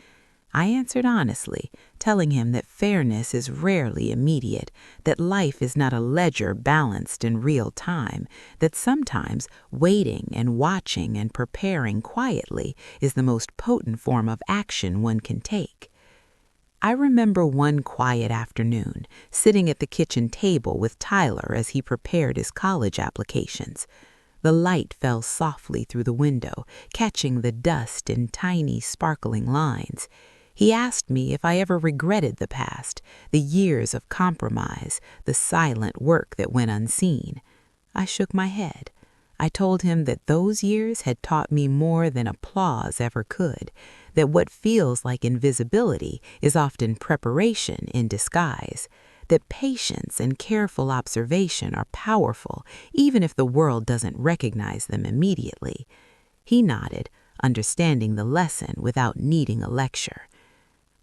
I answered honestly, telling him that fairness is rarely immediate, that life is not a ledger balanced in real time, that sometimes waiting and watching and preparing quietly is the most potent form of action one can take. I remember one quiet afternoon, sitting at the kitchen table with Tyler as he prepared his college applications. The light fell softly through the window, catching the dust in tiny, sparkling lines. He asked me if I ever regretted the past, the years of compromise, the silent work that went unseen. I shook my head. I told him that those years had taught me more than applause ever could, that what feels like invisibility is often preparation in disguise, that patience and careful observation are powerful even if the world doesn't recognize them immediately. He nodded, understanding the lesson without needing a lecture.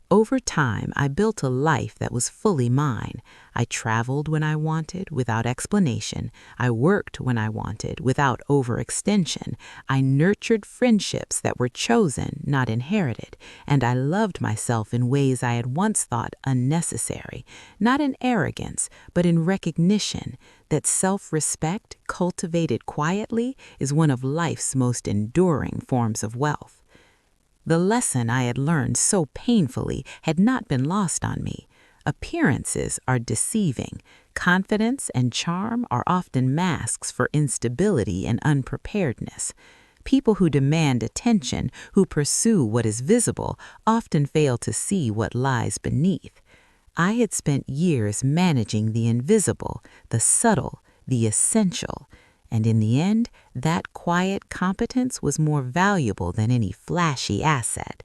Over time, I built a life that was fully mine. I traveled when I wanted, without explanation. I worked when I wanted, without overextension. I nurtured friendships that were chosen, not inherited. And I loved myself in ways I had once thought unnecessary, not in arrogance, but in recognition that self-respect, cultivated quietly, is one of life's most enduring forms of wealth. The lesson I had learned so painfully had not been lost on me. Appearances are deceiving. Confidence and charm are often masks for instability and unpreparedness. People who demand attention, who pursue what is visible, often fail to see what lies beneath. I had spent years managing the invisible, the subtle, the essential. And in the end, that quiet competence was more valuable than any flashy asset.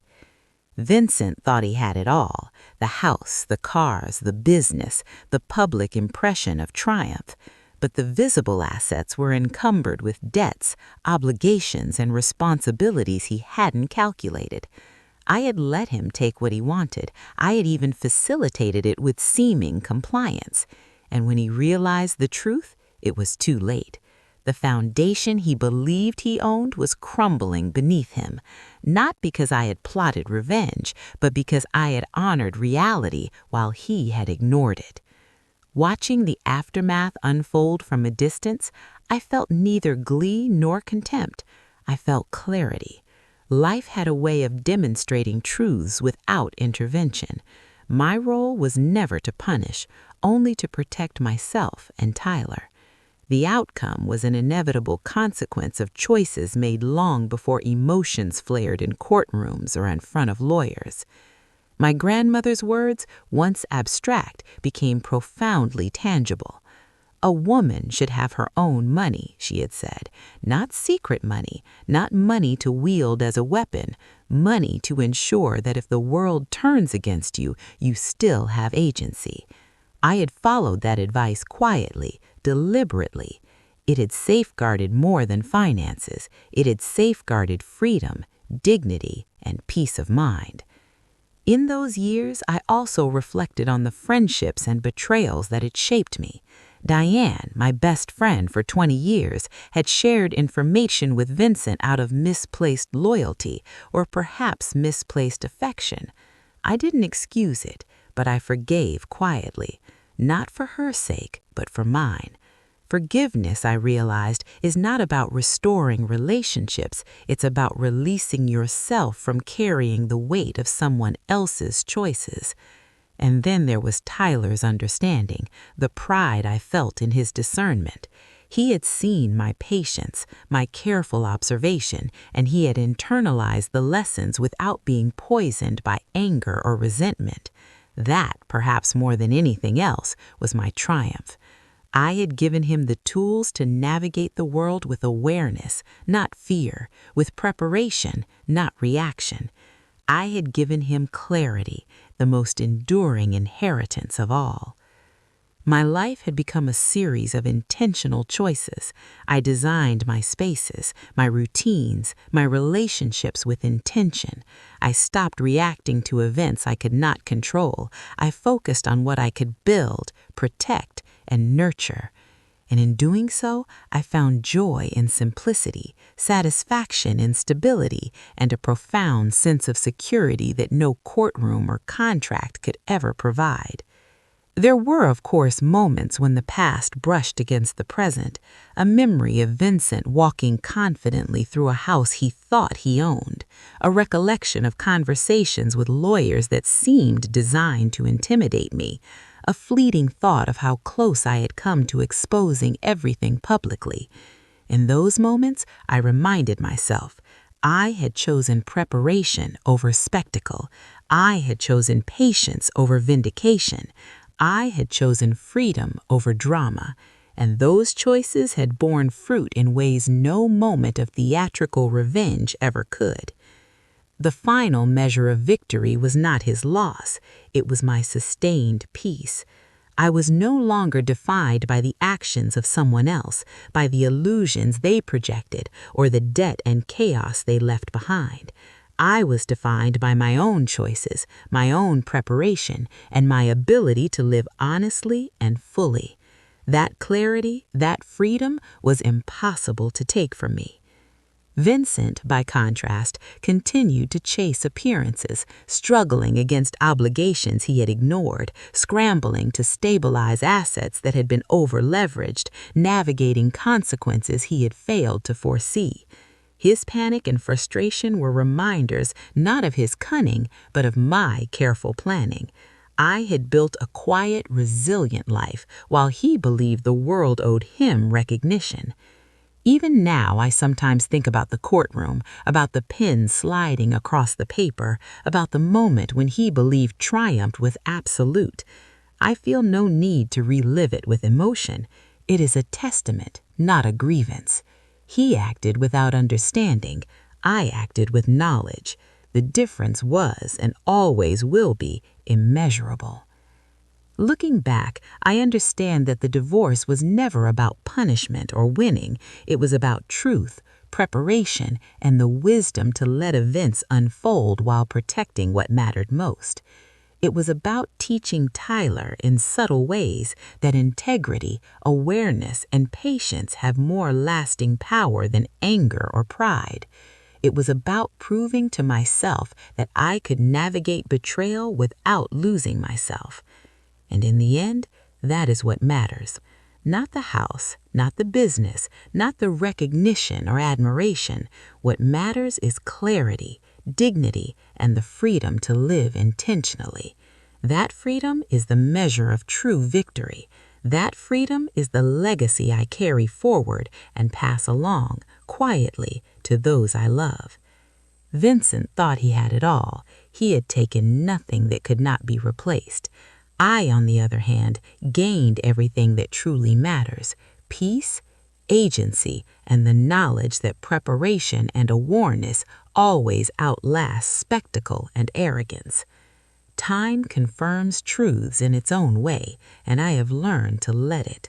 Vincent thought he had it all: the house, the cars, the business, the public impression of triumph. But the visible assets were encumbered with debts, obligations, and responsibilities he hadn't calculated. I had let him take what he wanted. I had even facilitated it with seeming compliance. And when he realized the truth, it was too late. The foundation he believed he owned was crumbling beneath him, not because I had plotted revenge, but because I had honored reality while he had ignored it. Watching the aftermath unfold from a distance, I felt neither glee nor contempt. I felt clarity. Life had a way of demonstrating truths without intervention. My role was never to punish, only to protect myself and Tyler. The outcome was an inevitable consequence of choices made long before emotions flared in courtrooms or in front of lawyers. My grandmother's words, once abstract, became profoundly tangible. A woman should have her own money, she had said, not secret money, not money to wield as a weapon, money to ensure that if the world turns against you, you still have agency. I had followed that advice quietly, deliberately. It had safeguarded more than finances. It had safeguarded freedom, dignity, and peace of mind. In those years, I also reflected on the friendships and betrayals that had shaped me. Diane, my best friend for 20 years, had shared information with Vincent out of misplaced loyalty or perhaps misplaced affection. I didn't excuse it, but I forgave quietly, not for her sake, but for mine. Forgiveness, I realized, is not about restoring relationships. It's about releasing yourself from carrying the weight of someone else's choices. And then there was Tyler's understanding, the pride I felt in his discernment. He had seen my patience, my careful observation, and he had internalized the lessons without being poisoned by anger or resentment. That, perhaps more than anything else, was my triumph. I had given him the tools to navigate the world with awareness, not fear, with preparation, not reaction. I had given him clarity, the most enduring inheritance of all. My life had become a series of intentional choices. I designed my spaces, my routines, my relationships with intention. I stopped reacting to events I could not control. I focused on what I could build, protect, and nurture. And in doing so, I found joy in simplicity, satisfaction in stability, and a profound sense of security that no courtroom or contract could ever provide. There were, of course, moments when the past brushed against the present, a memory of Vincent walking confidently through a house he thought he owned, a recollection of conversations with lawyers that seemed designed to intimidate me, a fleeting thought of how close I had come to exposing everything publicly. In those moments, I reminded myself, I had chosen preparation over spectacle. I had chosen patience over vindication. I had chosen freedom over drama, and those choices had borne fruit in ways no moment of theatrical revenge ever could. The final measure of victory was not his loss, it was my sustained peace. I was no longer defined by the actions of someone else, by the illusions they projected, or the debt and chaos they left behind. I was defined by my own choices, my own preparation, and my ability to live honestly and fully. That clarity, that freedom, was impossible to take from me. Vincent, by contrast, continued to chase appearances, struggling against obligations he had ignored, scrambling to stabilize assets that had been over-leveraged, navigating consequences he had failed to foresee. His panic and frustration were reminders not of his cunning, but of my careful planning. I had built a quiet, resilient life, while he believed the world owed him recognition. Even now, I sometimes think about the courtroom, about the pen sliding across the paper, about the moment when he believed triumph was absolute. I feel no need to relive it with emotion. It is a testament, not a grievance. He acted without understanding. I acted with knowledge. The difference was, and always will be, immeasurable. Looking back, I understand that the divorce was never about punishment or winning. It was about truth, preparation, and the wisdom to let events unfold while protecting what mattered most. It was about teaching Tyler in subtle ways that integrity, awareness, and patience have more lasting power than anger or pride. It was about proving to myself that I could navigate betrayal without losing myself. And in the end, that is what matters. Not the house, not the business, not the recognition or admiration. What matters is clarity, dignity, and the freedom to live intentionally. That freedom is the measure of true victory. That freedom is the legacy I carry forward and pass along, quietly, to those I love. Vincent thought he had it all. He had taken nothing that could not be replaced. I, on the other hand, gained everything that truly matters: peace, agency, and the knowledge that preparation and awareness always outlast spectacle and arrogance. Time confirms truths in its own way, and I have learned to let it.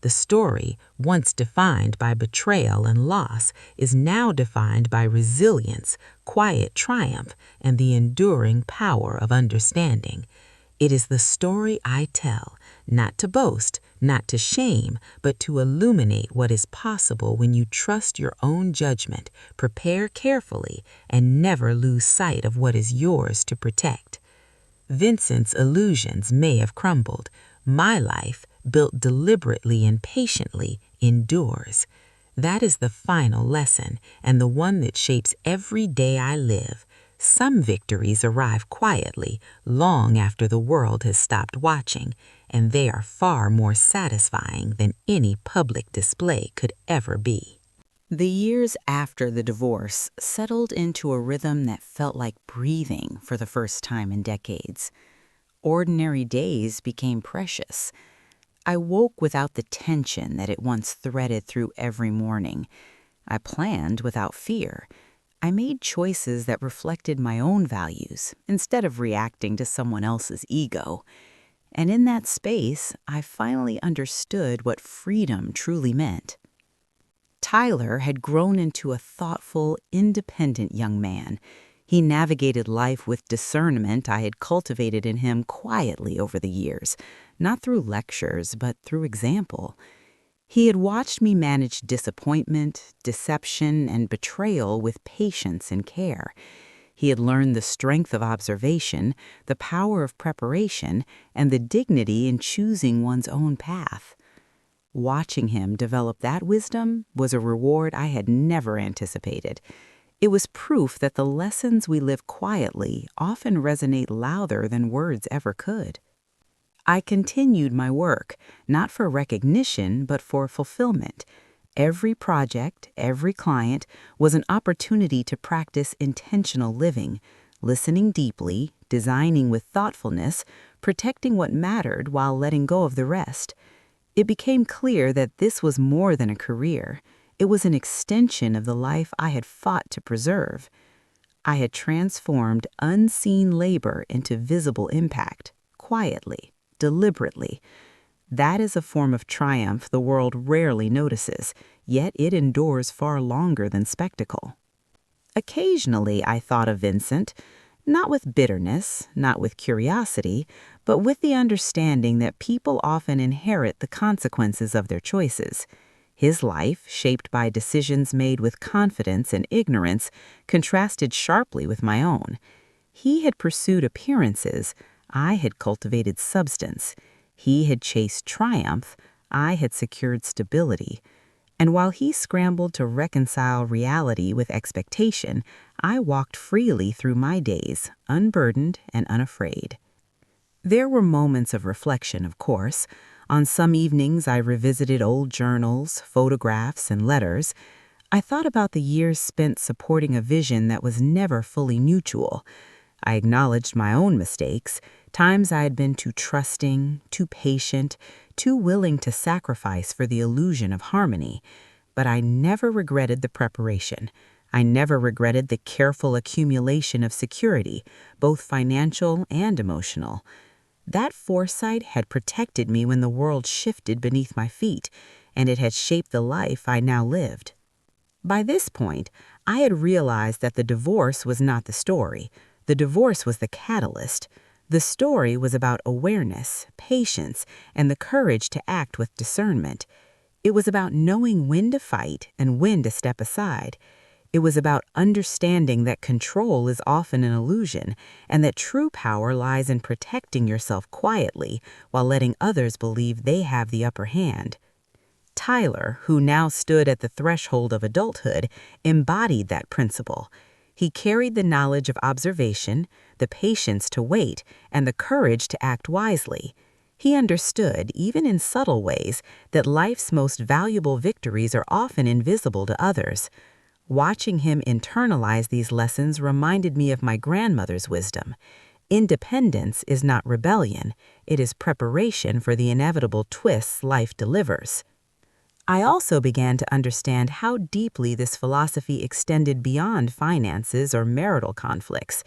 The story, once defined by betrayal and loss, is now defined by resilience, quiet triumph, and the enduring power of understanding. It is the story I tell, not to boast, not to shame, but to illuminate what is possible when you trust your own judgment, prepare carefully, and never lose sight of what is yours to protect. Vincent's illusions may have crumbled. My life, built deliberately and patiently, endures. That is the final lesson, and the one that shapes every day I live. Some victories arrive quietly, long after the world has stopped watching, and they are far more satisfying than any public display could ever be. The years after the divorce settled into a rhythm that felt like breathing for the first time in decades. Ordinary days became precious. I woke without the tension that it once threaded through every morning. I planned without fear. I made choices that reflected my own values instead of reacting to someone else's ego. And in that space, I finally understood what freedom truly meant. Tyler had grown into a thoughtful, independent young man. He navigated life with discernment I had cultivated in him quietly over the years, not through lectures, but through example. He had watched me manage disappointment, deception, and betrayal with patience and care. He had learned the strength of observation, the power of preparation, and the dignity in choosing one's own path. Watching him develop that wisdom was a reward I had never anticipated. It was proof that the lessons we live quietly often resonate louder than words ever could. I continued my work, not for recognition, but for fulfillment. Every project, every client was an opportunity to practice intentional living, listening deeply, designing with thoughtfulness, protecting what mattered while letting go of the rest. It became clear that this was more than a career. It was an extension of the life I had fought to preserve. I had transformed unseen labor into visible impact, quietly, deliberately. That is a form of triumph the world rarely notices, yet it endures far longer than spectacle. Occasionally I thought of Vincent, not with bitterness, not with curiosity, but with the understanding that people often inherit the consequences of their choices. His life, shaped by decisions made with confidence and ignorance, contrasted sharply with my own. He had pursued appearances, I had cultivated substance. He had chased triumph, I had secured stability. And while he scrambled to reconcile reality with expectation, I walked freely through my days, unburdened and unafraid. There were moments of reflection, of course. On some evenings, I revisited old journals, photographs, and letters. I thought about the years spent supporting a vision that was never fully mutual. I acknowledged my own mistakes, times I had been too trusting, too patient, too willing to sacrifice for the illusion of harmony. But I never regretted the preparation. I never regretted the careful accumulation of security, both financial and emotional. That foresight had protected me when the world shifted beneath my feet, and it had shaped the life I now lived. By this point, I had realized that the divorce was not the story. The divorce was the catalyst. The story was about awareness, patience, and the courage to act with discernment. It was about knowing when to fight and when to step aside. It was about understanding that control is often an illusion and that true power lies in protecting yourself quietly while letting others believe they have the upper hand. Tyler, who now stood at the threshold of adulthood, embodied that principle. He carried the knowledge of observation, the patience to wait, and the courage to act wisely. He understood, even in subtle ways, that life's most valuable victories are often invisible to others. Watching him internalize these lessons reminded me of my grandmother's wisdom. Independence is not rebellion, it is preparation for the inevitable twists life delivers. I also began to understand how deeply this philosophy extended beyond finances or marital conflicts.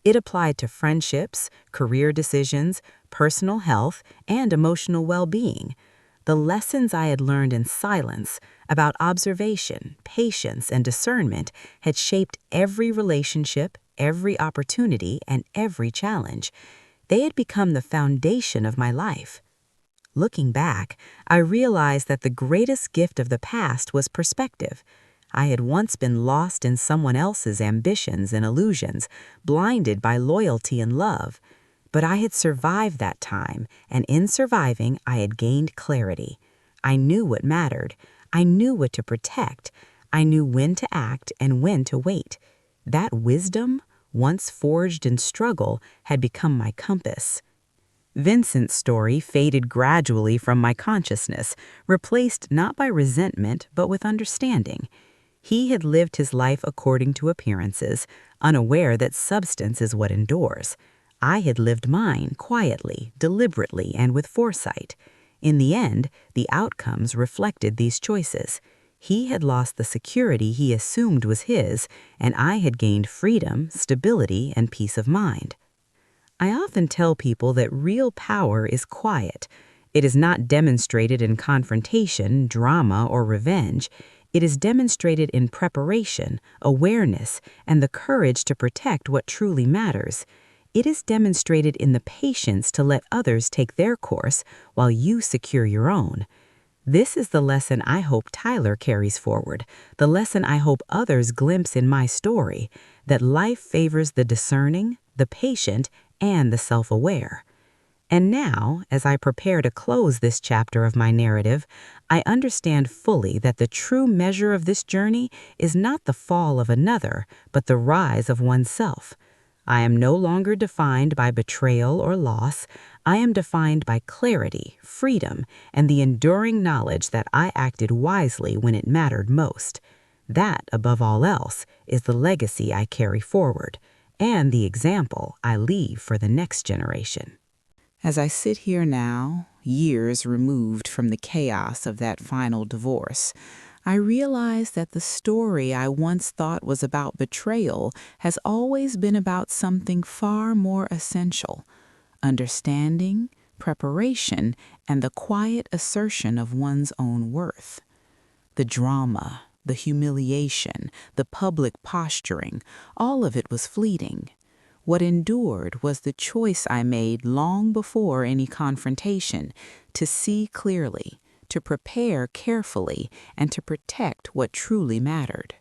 It applied to friendships, career decisions, personal health, and emotional well-being. The lessons I had learned in silence about observation, patience, and discernment had shaped every relationship, every opportunity, and every challenge. They had become the foundation of my life. Looking back, I realized that the greatest gift of the past was perspective. I had once been lost in someone else's ambitions and illusions, blinded by loyalty and love. But I had survived that time, and in surviving, I had gained clarity. I knew what mattered. I knew what to protect. I knew when to act and when to wait. That wisdom, once forged in struggle, had become my compass. Vincent's story faded gradually from my consciousness, replaced not by resentment but with understanding. He had lived his life according to appearances, unaware that substance is what endures. I had lived mine quietly, deliberately, and with foresight. In the end, the outcomes reflected these choices. He had lost the security he assumed was his, and I had gained freedom, stability, and peace of mind. I often tell people that real power is quiet. It is not demonstrated in confrontation, drama, or revenge. It is demonstrated in preparation, awareness, and the courage to protect what truly matters. It is demonstrated in the patience to let others take their course while you secure your own. This is the lesson I hope Tyler carries forward, the lesson I hope others glimpse in my story, that life favors the discerning, the patient, and the self-aware. And now, as I prepare to close this chapter of my narrative, I understand fully that the true measure of this journey is not the fall of another, but the rise of oneself. I am no longer defined by betrayal or loss. I am defined by clarity, freedom, and the enduring knowledge that I acted wisely when it mattered most. That, above all else, is the legacy I carry forward, and the example I leave for the next generation. As I sit here now, years removed from the chaos of that final divorce, I realize that the story I once thought was about betrayal has always been about something far more essential: understanding, preparation, and the quiet assertion of one's own worth. The drama, the humiliation, the public posturing, all of it was fleeting. What endured was the choice I made long before any confrontation, to see clearly, to prepare carefully, and to protect what truly mattered.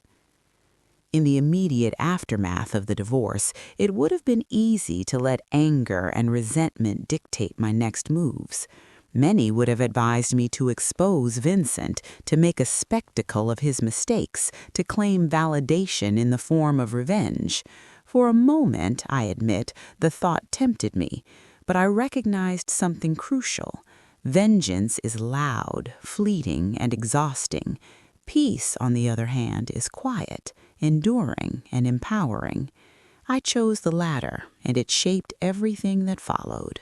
In the immediate aftermath of the divorce, it would have been easy to let anger and resentment dictate my next moves. Many would have advised me to expose Vincent, to make a spectacle of his mistakes, to claim validation in the form of revenge. For a moment, I admit, the thought tempted me, but I recognized something crucial. Vengeance is loud, fleeting, and exhausting. Peace, on the other hand, is quiet, enduring, and empowering. I chose the latter, and it shaped everything that followed.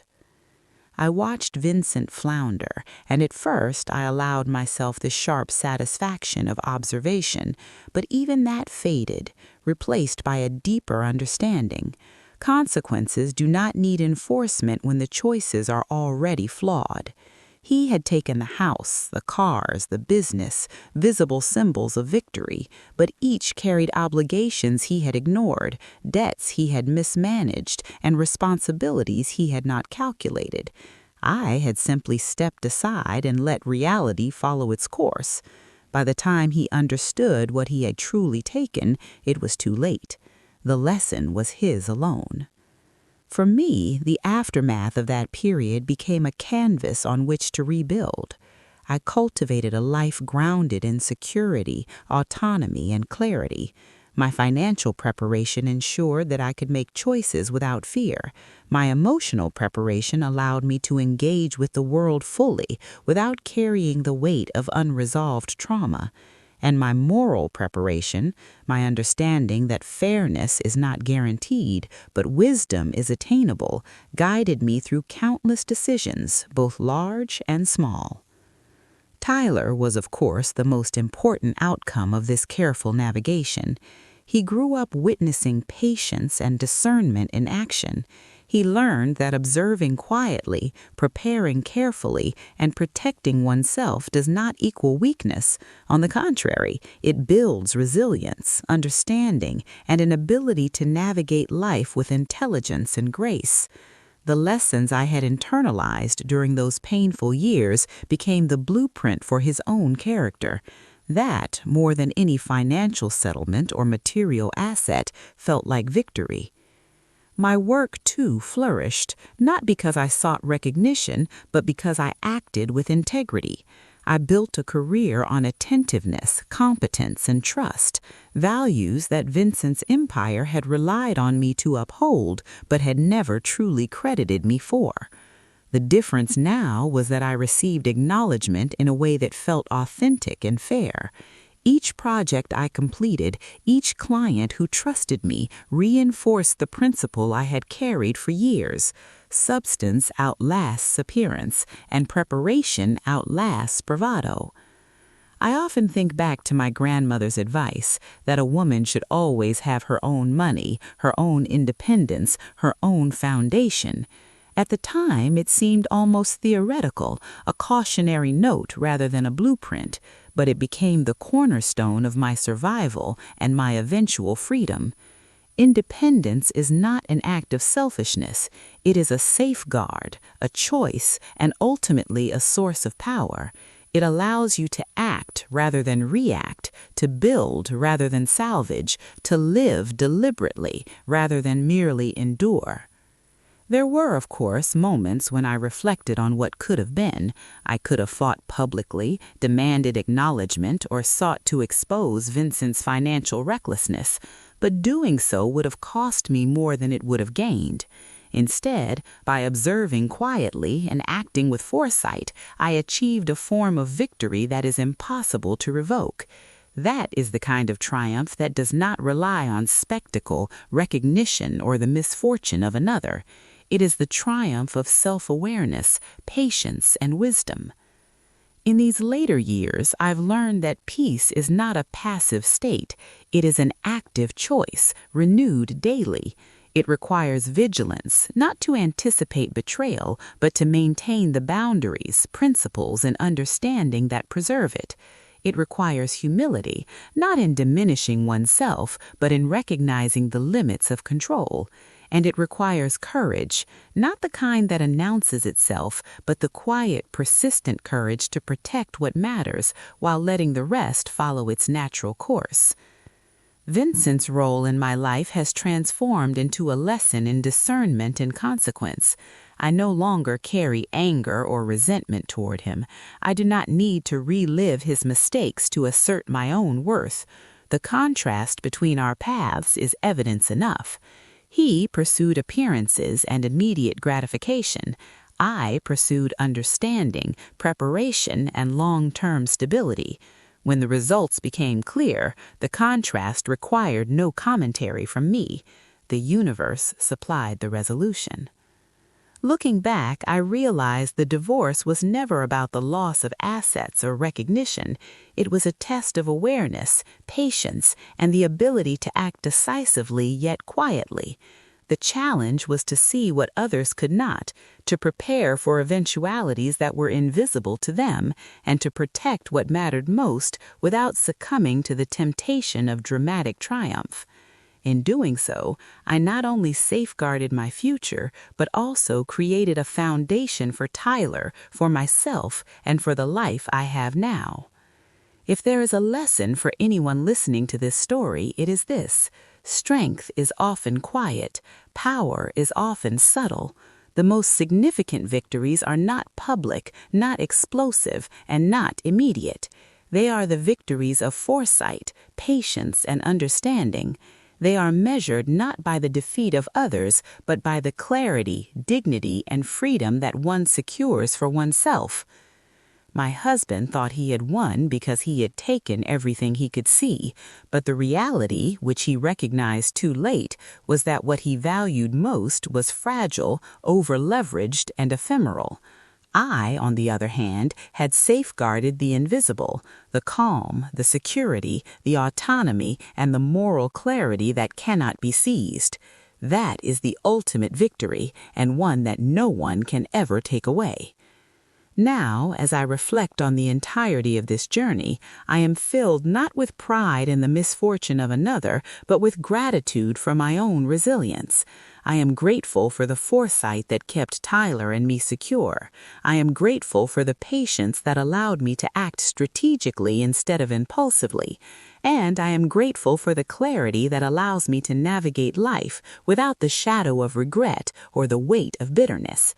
I watched Vincent flounder, and at first I allowed myself the sharp satisfaction of observation, but even that faded, replaced by a deeper understanding. Consequences do not need enforcement when the choices are already flawed. He had taken the house, the cars, the business, visible symbols of victory, but each carried obligations he had ignored, debts he had mismanaged, and responsibilities he had not calculated. I had simply stepped aside and let reality follow its course. By the time he understood what he had truly taken, it was too late. The lesson was his alone. For me, the aftermath of that period became a canvas on which to rebuild. I cultivated a life grounded in security, autonomy, and clarity. My financial preparation ensured that I could make choices without fear. My emotional preparation allowed me to engage with the world fully without carrying the weight of unresolved trauma. And my moral preparation, my understanding that fairness is not guaranteed, but wisdom is attainable, guided me through countless decisions, both large and small. Tyler was, of course, the most important outcome of this careful navigation. He grew up witnessing patience and discernment in action. He learned that observing quietly, preparing carefully, and protecting oneself does not equal weakness. On the contrary, it builds resilience, understanding, and an ability to navigate life with intelligence and grace. The lessons I had internalized during those painful years became the blueprint for his own character. That, more than any financial settlement or material asset, felt like victory. My work, too, flourished, not because I sought recognition, but because I acted with integrity. I built a career on attentiveness, competence, and trust, values that Vincent's empire had relied on me to uphold, but had never truly credited me for. The difference now was that I received acknowledgement in a way that felt authentic and fair. Each project I completed, each client who trusted me, reinforced the principle I had carried for years. Substance outlasts appearance, and preparation outlasts bravado. I often think back to my grandmother's advice that a woman should always have her own money, her own independence, her own foundation. At the time, it seemed almost theoretical, a cautionary note rather than a blueprint, but it became the cornerstone of my survival and my eventual freedom. Independence is not an act of selfishness. It is a safeguard, a choice, and ultimately a source of power. It allows you to act rather than react, to build rather than salvage, to live deliberately rather than merely endure. There were, of course, moments when I reflected on what could have been. I could have fought publicly, demanded acknowledgement, or sought to expose Vincent's financial recklessness, but doing so would have cost me more than it would have gained. Instead, by observing quietly and acting with foresight, I achieved a form of victory that is impossible to revoke. That is the kind of triumph that does not rely on spectacle, recognition, or the misfortune of another. It is the triumph of self-awareness, patience, and wisdom. In these later years, I've learned that peace is not a passive state. It is an active choice, renewed daily. It requires vigilance, not to anticipate betrayal, but to maintain the boundaries, principles, and understanding that preserve it. It requires humility, not in diminishing oneself, but in recognizing the limits of control. And it requires courage, not the kind that announces itself, but the quiet, persistent courage to protect what matters while letting the rest follow its natural course. Vincent's role in my life has transformed into a lesson in discernment and consequence. I no longer carry anger or resentment toward him. I do not need to relive his mistakes to assert my own worth. The contrast between our paths is evidence enough. He pursued appearances and immediate gratification. I pursued understanding, preparation, and long-term stability. When the results became clear, the contrast required no commentary from me. The universe supplied the resolution. Looking back, I realized the divorce was never about the loss of assets or recognition. It was a test of awareness, patience, and the ability to act decisively yet quietly. The challenge was to see what others could not, to prepare for eventualities that were invisible to them, and to protect what mattered most without succumbing to the temptation of dramatic triumph. In doing so, I not only safeguarded my future, but also created a foundation for Tyler, for myself, and for the life I have now. If there is a lesson for anyone listening to this story, it is this: strength is often quiet, power is often subtle. The most significant victories are not public, not explosive, and not immediate. They are the victories of foresight, patience, and understanding. They are measured not by the defeat of others, but by the clarity, dignity, and freedom that one secures for oneself. My husband thought he had won because he had taken everything he could see, but the reality, which he recognized too late, was that what he valued most was fragile, over-leveraged, and ephemeral. I, on the other hand, had safeguarded the invisible, the calm, the security, the autonomy, and the moral clarity that cannot be seized. That is the ultimate victory, and one that no one can ever take away. Now, as I reflect on the entirety of this journey, I am filled not with pride in the misfortune of another, but with gratitude for my own resilience. I am grateful for the foresight that kept Tyler and me secure. I am grateful for the patience that allowed me to act strategically instead of impulsively. And I am grateful for the clarity that allows me to navigate life without the shadow of regret or the weight of bitterness.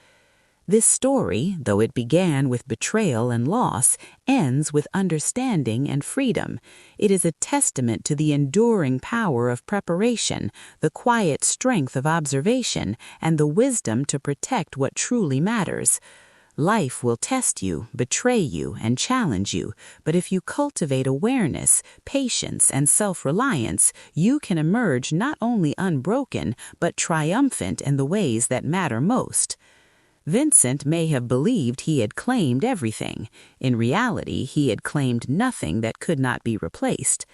This story, though it began with betrayal and loss, ends with understanding and freedom. It is a testament to the enduring power of preparation, the quiet strength of observation, and the wisdom to protect what truly matters. Life will test you, betray you, and challenge you, but if you cultivate awareness, patience, and self-reliance, you can emerge not only unbroken, but triumphant in the ways that matter most. Vincent may have believed he had claimed everything. In reality, he had claimed nothing that could not be replaced.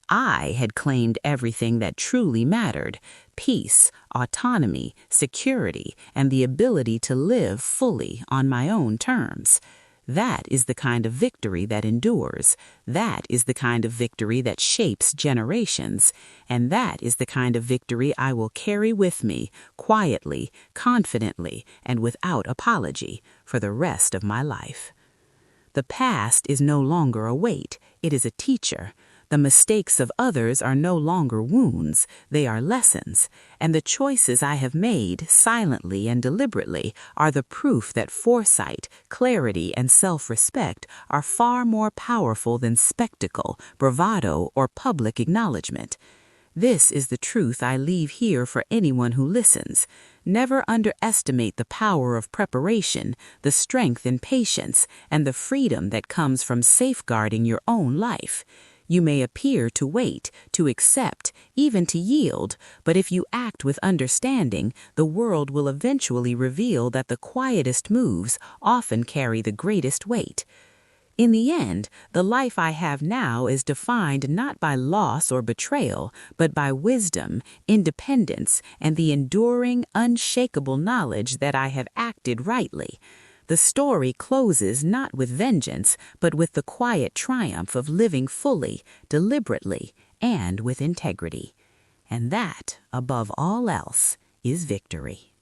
I had claimed everything that truly mattered: peace, autonomy, security, and the ability to live fully on my own terms. That is the kind of victory that endures. That is the kind of victory that shapes generations. And that is the kind of victory I will carry with me, quietly, confidently, and without apology, for the rest of my life. The past is no longer a weight, it is a teacher. The mistakes of others are no longer wounds, they are lessons, and the choices I have made, silently and deliberately, are the proof that foresight, clarity, and self-respect are far more powerful than spectacle, bravado, or public acknowledgement. This is the truth I leave here for anyone who listens. Never underestimate the power of preparation, the strength in patience, and the freedom that comes from safeguarding your own life. You may appear to wait, to accept, even to yield, but if you act with understanding, the world will eventually reveal that the quietest moves often carry the greatest weight. In the end, the life I have now is defined not by loss or betrayal, but by wisdom, independence, and the enduring, unshakable knowledge that I have acted rightly. The story closes not with vengeance, but with the quiet triumph of living fully, deliberately, and with integrity. And that, above all else, is victory.